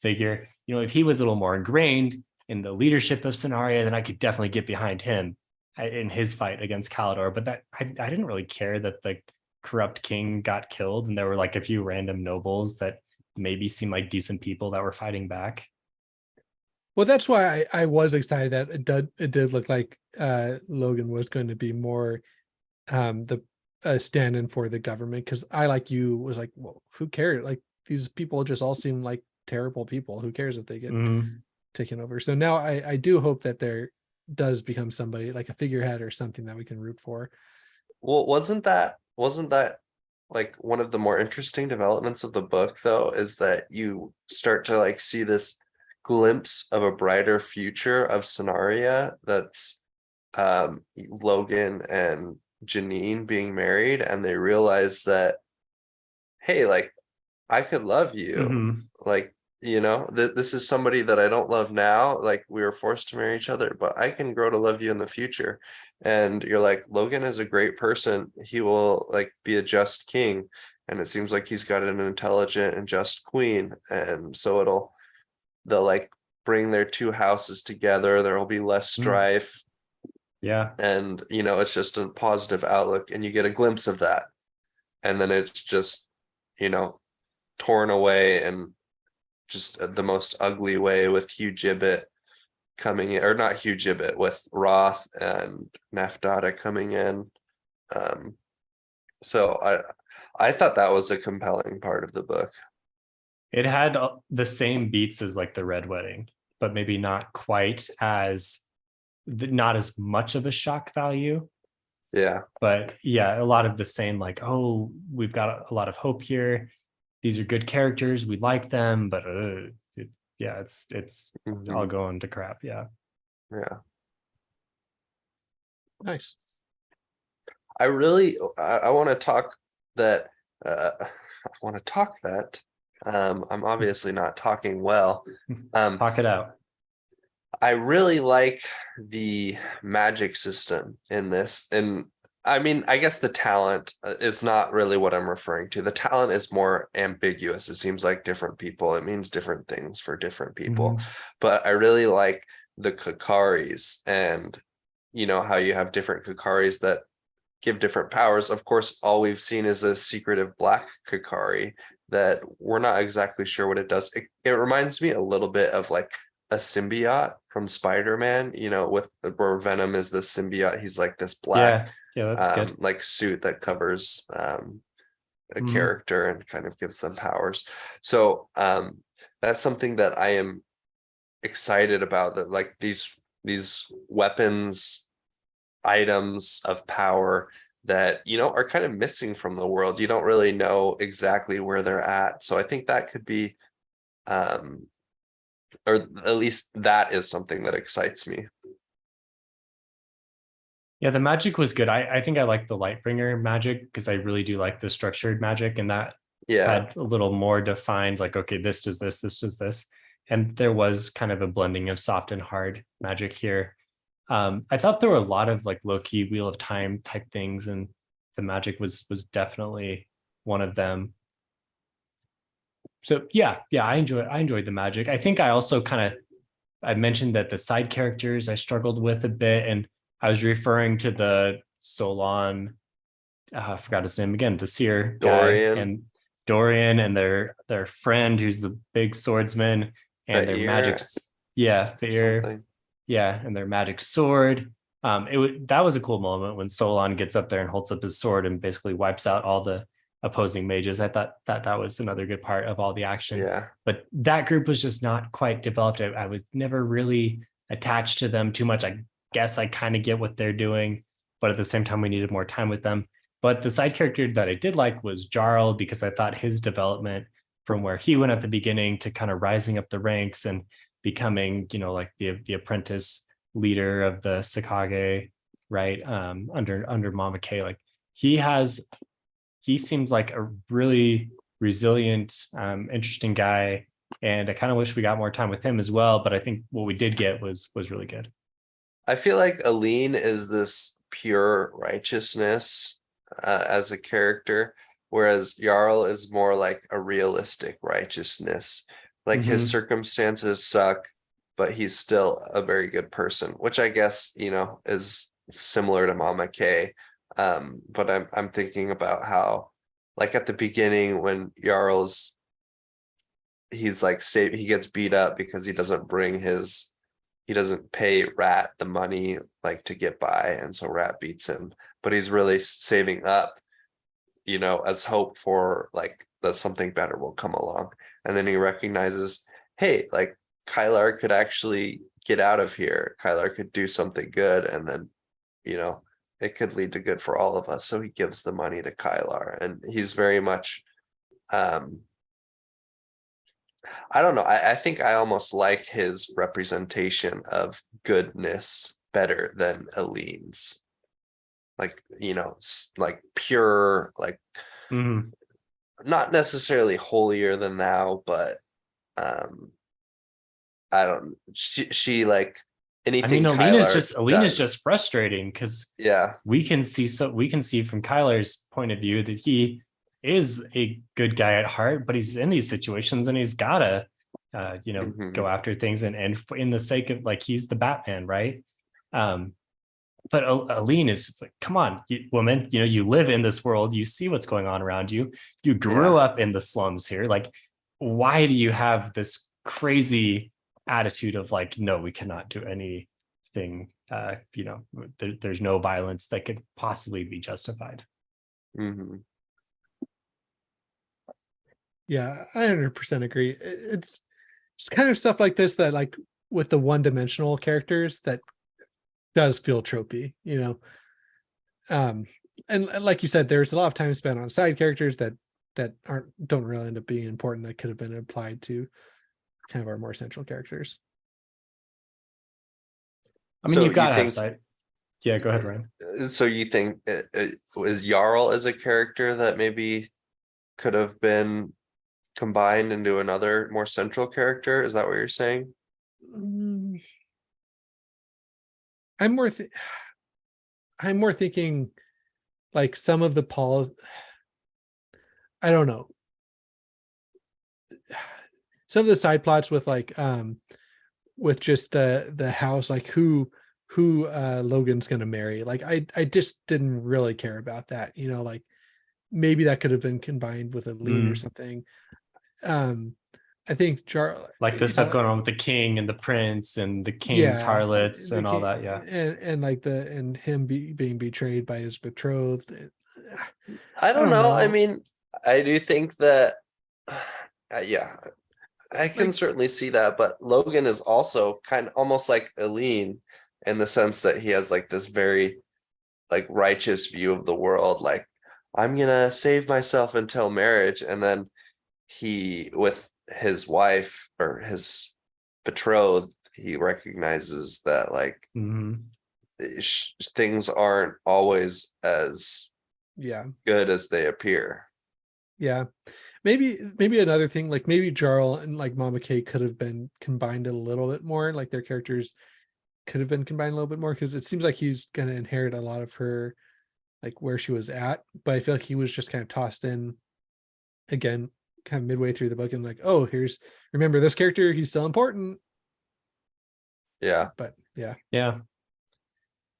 figure. You know, if he was a little more ingrained in the leadership of Scenaria, then I could definitely get behind him in his fight against Calador. But that I didn't really care that the corrupt king got killed, and there were like a few random nobles that maybe seemed like decent people that were fighting back. Well, that's why I was excited that it did look like Logan was going to be more the stand-in for the government, because I, like you, was like, well, who cares? Like, these people just all seem like terrible people. Who cares if they get taken over? So now I do hope that there does become somebody like a figurehead or something that we can root for. Well, wasn't that like one of the more interesting developments of the book, though, is that you start to like see this glimpse of a brighter future of Scenaria, that's Logan and Janine being married, and they realize that, hey, like, I could love you. Like, you know, this is somebody that I don't love now, like we were forced to marry each other, but I can grow to love you in the future. And you're like, Logan is a great person, he will like be a just king, and it seems like he's got an intelligent and just queen, and so they'll like bring their two houses together, there will be less strife. Yeah. And, you know, it's just a positive outlook, and you get a glimpse of that. And then it's just, you know, torn away, and just the most ugly way, with Hugh Gibbet coming in, or not Hugh Gibbet, with Roth and Nafdata coming in. So I thought that was a compelling part of the book. It had the same beats as like the Red Wedding, but maybe not quite as, not as much of a shock value. Yeah. But yeah, a lot of the same, like, oh, we've got a lot of hope here. These are good characters. We like them, but yeah, it's all going to crap. Yeah. Yeah. Nice. I want to talk that, I'm obviously not talking well. Talk it out. I really like the magic system in this. And I mean, I guess the talent is not really what I'm referring to. The talent is more ambiguous. It seems like different people, it means different things for different people. But I really like the Kakaris, and, you know, how you have different Kakaris that give different powers. Of course, all we've seen is a secretive black Kakari that we're not exactly sure what it does. It reminds me a little bit of like a symbiote from Spider-Man, you know, with where Venom is the symbiote. He's like this black, that's good. like suit that covers a character and kind of gives them powers. So that's something that I am excited about, that like these weapons, items of power that, you know, are kind of missing from the world. You don't really know exactly where they're at. So I think that could be or at least that is something that excites me. Yeah, the magic was good. I think I like the Lightbringer magic, because I really do like the structured magic, and that had a little more defined, like, okay, this does this, this does this. And there was kind of a blending of soft and hard magic here. I thought there were a lot of like low-key Wheel of Time type things, and the magic was definitely one of them. So yeah, I enjoyed the magic. I think I also I mentioned that the side characters I struggled with a bit, and I was referring to the Solon I forgot his name again, the seer Dorian. guy, and Dorian, and their friend who's the big swordsman, and their magic, Fear, something. yeah, and their magic sword. That was a cool moment when Solon gets up there and holds up his sword and basically wipes out all the opposing mages. I thought that was another good part of all the action. Yeah. But that group was just not quite developed. I was never really attached to them too much. I guess I kind of get what they're doing, but at the same time, we needed more time with them. But the side character that I did like was Jarl, because I thought his development from where he went at the beginning to kind of rising up the ranks and becoming, like the apprentice leader of the Sakage, right? Under Mama K, like he seems like a really resilient, interesting guy, and I kind of wish we got more time with him as well. But I think what we did get was really good. I feel like Aline is this pure righteousness as a character, whereas Jarl is more like a realistic righteousness. Like his circumstances suck, but he's still a very good person, which I guess, is similar to Mama K. But I'm thinking about how, like at the beginning when he's like he gets beat up because he doesn't pay Rat the money like to get by, and so Rat beats him, but he's really saving up, as hope for like that something better will come along. And then he recognizes, hey, like Kylar could actually get out of here. Kylar could do something good, and then, it could lead to good for all of us. So he gives the money to Kylar, and he's very much, I don't know. I think I almost like his representation of goodness better than Aline's. Like, like pure, like not necessarily holier than thou, but I don't. She like anything. Aline is does. just frustrating because Yeah. we can see from Kylar's point of view that he is a good guy at heart, but he's in these situations and he's gotta go after things and in the sake of, like, he's the Batman, right? But Aline is just like, come on, woman, you live in this world, you see what's going on around you, you grew up in the slums here, like, why do you have this crazy attitude of like, no, we cannot do anything, there's no violence that could possibly be justified. Yeah, I 100% agree. It's kind of stuff like this that, like, with the one-dimensional characters, that does feel tropey, and like you said, there's a lot of time spent on side characters that don't really end up being important, that could have been applied to kind of our more central characters. I mean, you've got to have side. Yeah, go ahead, Ryan. So you think is Jarl as a character that maybe could have been combined into another more central character? Is that what you're saying? I'm more thinking like some of the I don't know. Some of the side plots with like with just the house, like who Logan's gonna marry. Like I just didn't really care about that. Like maybe that could have been combined with a lead or something. I think like the stuff going on with the king and the prince and the king's harlots and all that, and like and him being betrayed by his betrothed. I don't know. I mean, I do think that I can certainly see that, but Logan is also kind of almost like Aline in the sense that he has like this very like righteous view of the world, like I'm gonna save myself until marriage, and then he, with his wife or his betrothed, he recognizes that like things aren't always as good as they appear. Maybe another thing, like maybe Jarl and like Mama K could have been combined a little bit more, like their characters could have been combined a little bit more, because it seems like he's going to inherit a lot of her, like where she was at, but I feel like he was just kind of tossed in again kind of midway through the book and like, oh, remember this character, he's still important. But yeah.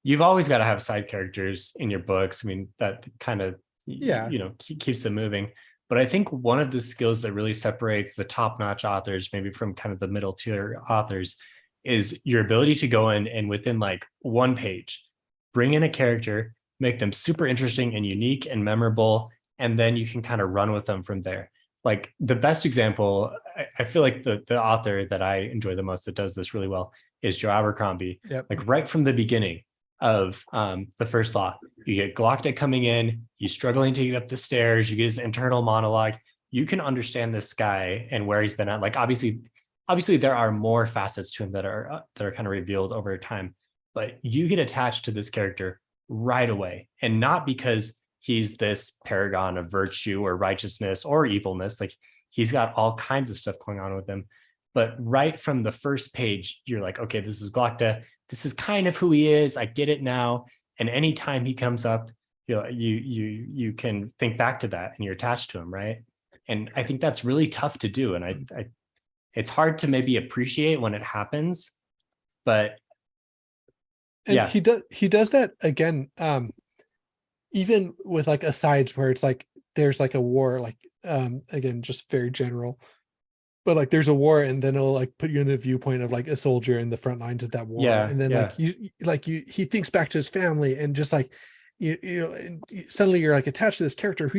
you've always got to have side characters in your books. I mean, that kind of, Yeah. keeps it moving. But I think one of the skills that really separates the top-notch authors, maybe from kind of the middle tier authors, is your ability to go in and within like one page, bring in a character, make them super interesting and unique and memorable, and then you can kind of run with them from there. Like the best example, I feel like the author that I enjoy the most that does this really well is Joe Abercrombie. Yep. Like right from the beginning of the First Law, you get Glockta coming in, he's struggling to get up the stairs, you get his internal monologue. You can understand this guy and where he's been at. Like obviously there are more facets to him that are kind of revealed over time, but you get attached to this character right away, and not because he's this paragon of virtue or righteousness or evilness. Like he's got all kinds of stuff going on with him, but right from the first page, you're like, okay, this is Glockta. This is kind of who he is. I get it now. And anytime he comes up, you can think back to that and you're attached to him, right? And I think that's really tough to do. And I it's hard to maybe appreciate when it happens, but And yeah, he does that again, even with like asides where it's like there's like a war, like again, just very general, but like there's a war and then it'll like put you in a viewpoint of like a soldier in the front lines of that war. Yeah, And then yeah. he thinks back to his family and just like and suddenly you're like attached to this character who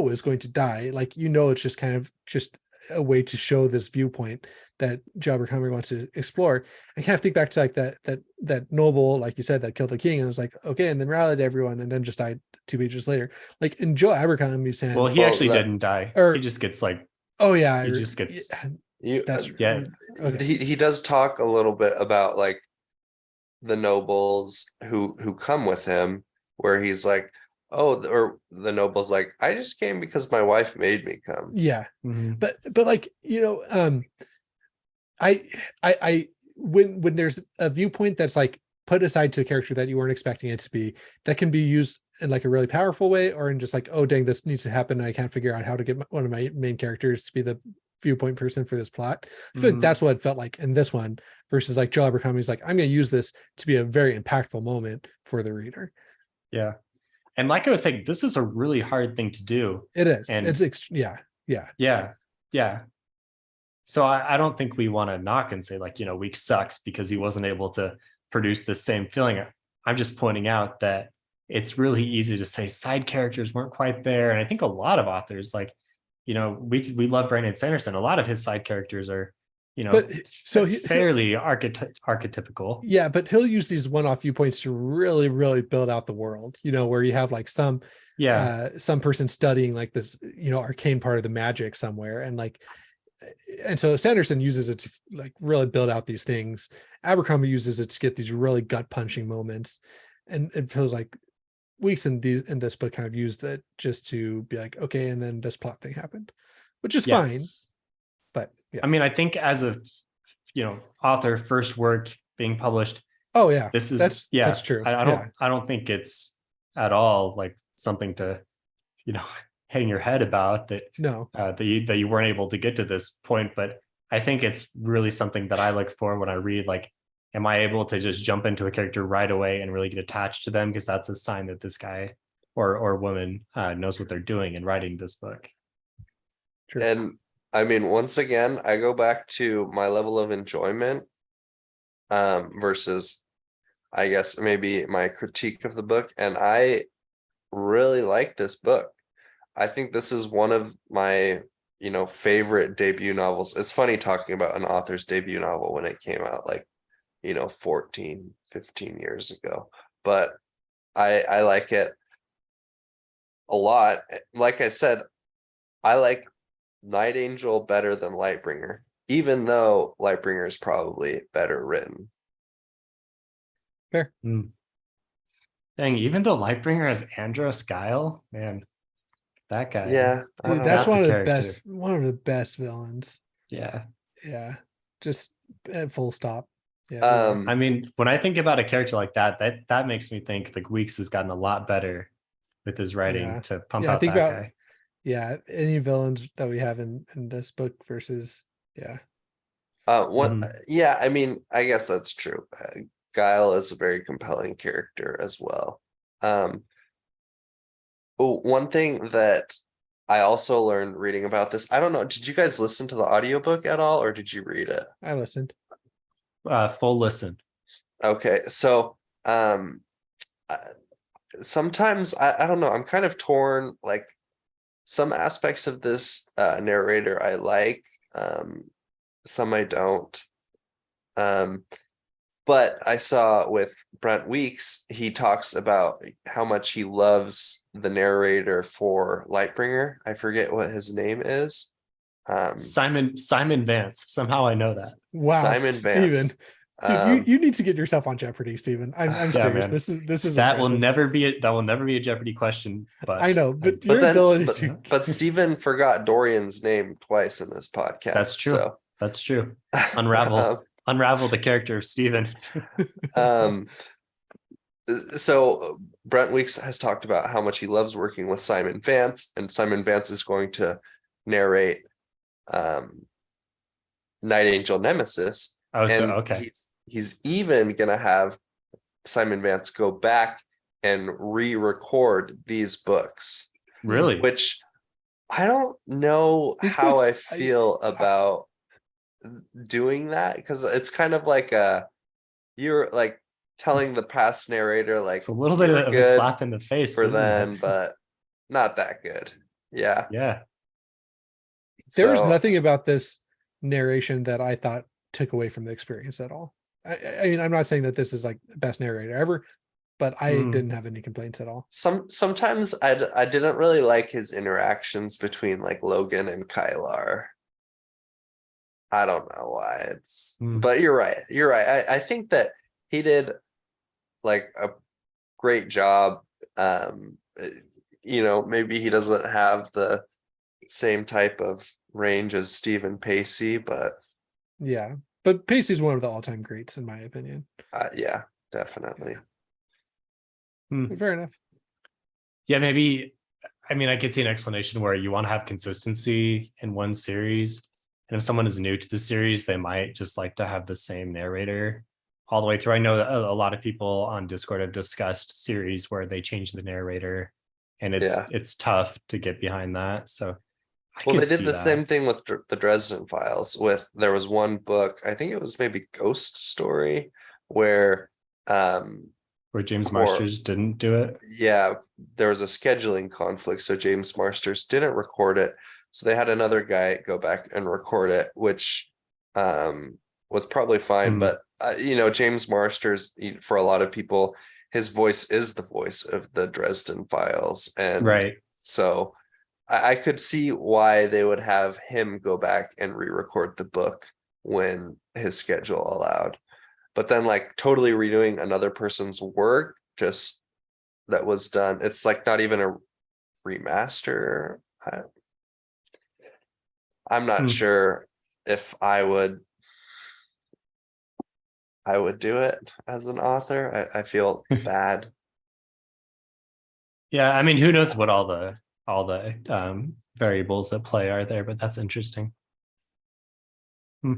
is going to die. Like it's just kind of just a way to show this viewpoint that Joe Abercrombie wants to explore. I kind of think back to like that noble, like you said, that killed the king, and it was like, okay, and then rallied everyone, and then just died 2 pages later. Like in Joe Abercrombie's hands. Well, he actually didn't die. Or he just gets like, oh yeah, he just gets, that's yeah. okay. He does talk a little bit about like the nobles who come with him, where he's like, oh, or the nobles like, I just came because my wife made me come. Yeah. Mhm. But like, I when there's a viewpoint that's like put aside to a character that you weren't expecting it to be, that can be used in like a really powerful way, or in just like, oh dang, this needs to happen and I can't figure out how to get one of my main characters to be the viewpoint person for this plot. I feel like that's what it felt like in this one, versus like Joe Abercrombie's like, I'm going to use this to be a very impactful moment for the reader. Yeah. And like I was saying, this is a really hard thing to do. It is. And yeah. So I don't think we want to knock and say like, Weeks sucks because he wasn't able to produce the same feeling. I'm just pointing out that it's really easy to say side characters weren't quite there. And I think a lot of authors, like, we love Brandon Sanderson. A lot of his side characters are, fairly archetypical. Yeah, but he'll use these one-off viewpoints to really, really build out the world, where you have like some person studying like this, arcane part of the magic somewhere. And so Sanderson uses it to like really build out these things. Abercrombie uses it to get these really gut punching moments. And it feels like Weeks in this book kind of used it just to be like, okay, and then this plot thing happened, which is fine. But yeah. I mean, I think as a author first work being published, oh yeah, that's true. I don't think it's at all like something to hang your head about that that you weren't able to get to this point. But I think it's really something that I look for when I read, like, am I able to just jump into a character right away and really get attached to them, because that's a sign that this guy or woman knows what they're doing in writing this book. True. And I mean, once again, I go back to my level of enjoyment versus, I guess, maybe my critique of the book. And I really like this book. I think this is one of my, favorite debut novels. It's funny talking about an author's debut novel when it came out like, 14, 15 years ago. But I like it a lot. Like I said, I like Night Angel better than Lightbringer, even though Lightbringer is probably better written. Fair. Dang, even though Lightbringer has Andros Guile, man, that guy. Yeah, dude, that's one of the best villains. Yeah. Just full stop. Yeah. I mean, when I think about a character like that makes me think like Weeks has gotten a lot better with his writing to pump out that guy. Yeah, any villains that we have in this book versus I mean, I guess that's true. Guile is a very compelling character as well. One thing that I also learned reading about this, I don't know, did you guys listen to the audiobook at all, or did you read it? I listened. Full listen. Okay, so sometimes I don't know, I'm kind of torn. Like some aspects of this narrator I like, some I don't. But I saw with Brent Weeks, he talks about how much he loves the narrator for Lightbringer. I forget what his name is. Simon Vance. Somehow I know that. Wow, Simon Steven. Vance. Dude, you need to get yourself on Jeopardy, Steven. I'm Yeah, serious. man. This is That impressive. will never be a Jeopardy question. But I know, but But your ability then, to but Stephen forgot Dorian's name twice in this podcast. that's true. So That's true. Unravel the character of Stephen. So Brent Weeks has talked about how much he loves working with Simon Vance, and Simon Vance is going to narrate Night Angel Nemesis. Oh, so And okay. He's even gonna have Simon Vance go back and re-record these books. Really? Which I don't know These how books, I feel about doing that, because it's kind of like you're like telling the past narrator like It's a little bit "You were of a good slap in the face for isn't then, it? but not that good." Yeah. Yeah. there was So nothing about this narration that I thought took away from the experience at all. I mean, I'm not saying that this is like the best narrator ever, but I didn't have any complaints at all. sometimes I didn't really like his interactions between like Logan and Kylar. I don't know why it's, but you're right. You're right. I think that he did like a great job. Maybe he doesn't have the same type of range as Stephen Pacey, but Yeah, but Pacey's one of the all-time greats in my opinion. yeah, definitely. Fair enough. Yeah, maybe. I mean, I could see an explanation where you want to have consistency in one series. And if someone is new to the series, they might just like to have the same narrator all the way through. I know that a lot of people on Discord have discussed series where they change the narrator, and it's tough to get behind that. So Well, they did the same thing with the Dresden Files. There was one book, I think it was maybe Ghost Story, where James Marsters didn't do it. Yeah, there was a scheduling conflict, so James Marsters didn't record it. So they had another guy go back and record it, which was probably fine. But James Marsters, for a lot of people, his voice is the voice of the Dresden Files, and right. So I could see why they would have him go back and re-record the book when his schedule allowed. But then like totally redoing another person's work just that was done, it's like not even a remaster. I'm not sure if I would do it as an author. I feel bad. Yeah, I mean, who knows what all the variables at play are there, but that's interesting. All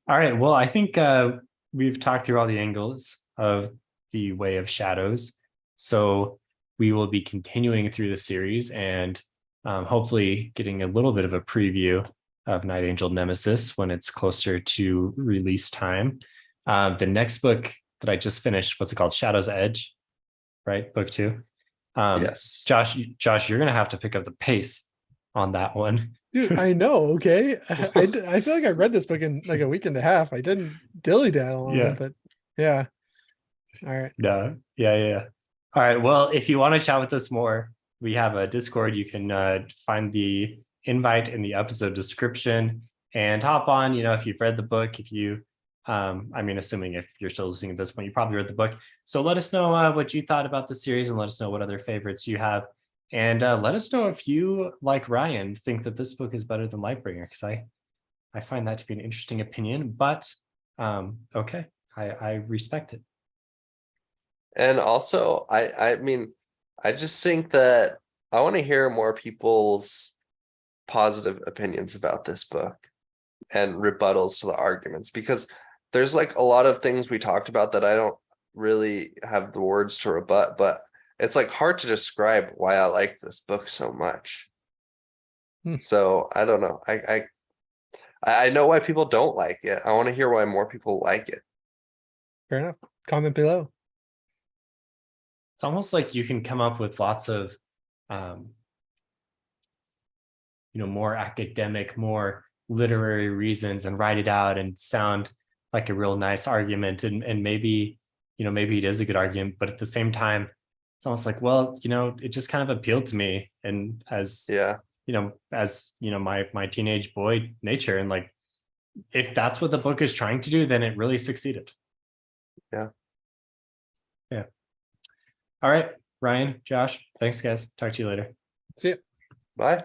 right, well, I think we've talked through all the angles of the Way of Shadows, so we will be continuing through the series and hopefully getting a little bit of a preview of Night Angel Nemesis when it's closer to release time. The next book that I just finished, what's it called? Shadow's Edge, right? Book 2. Yes, Josh, you're gonna have to pick up the pace on that one. Dude, I know. Okay, I feel like I read this book in like a week and a half. I didn't dilly-daddle on it, but yeah. All right. Yeah. All right. Well, if you want to chat with us more, we have a Discord. You can find the invite in the episode description and hop on. If you've read the book, if you assuming if you're still listening at this point, you probably read the book. So let us know what you thought about the series, and let us know what other favorites you have. And let us know if you, like Ryan, think that this book is better than Lightbringer, because I find that to be an interesting opinion. But okay, I respect it. And also, I mean, I just think that I want to hear more people's positive opinions about this book and rebuttals to the arguments, because there's like a lot of things we talked about that I don't really have the words to rebut, but it's like hard to describe why I like this book so much. So I don't know. I know why people don't like it. I want to hear why more people like it. Fair enough. Comment below. It's almost like you can come up with lots of, more academic, more literary reasons and write it out and sound like a real nice argument. And maybe, maybe it is a good argument, but at the same time, it's almost like, well, it just kind of appealed to me. And as, my teenage boy nature, and like, if that's what the book is trying to do, then it really succeeded. Yeah. All right, Ryan, Josh, thanks guys. Talk to you later. See ya. Bye.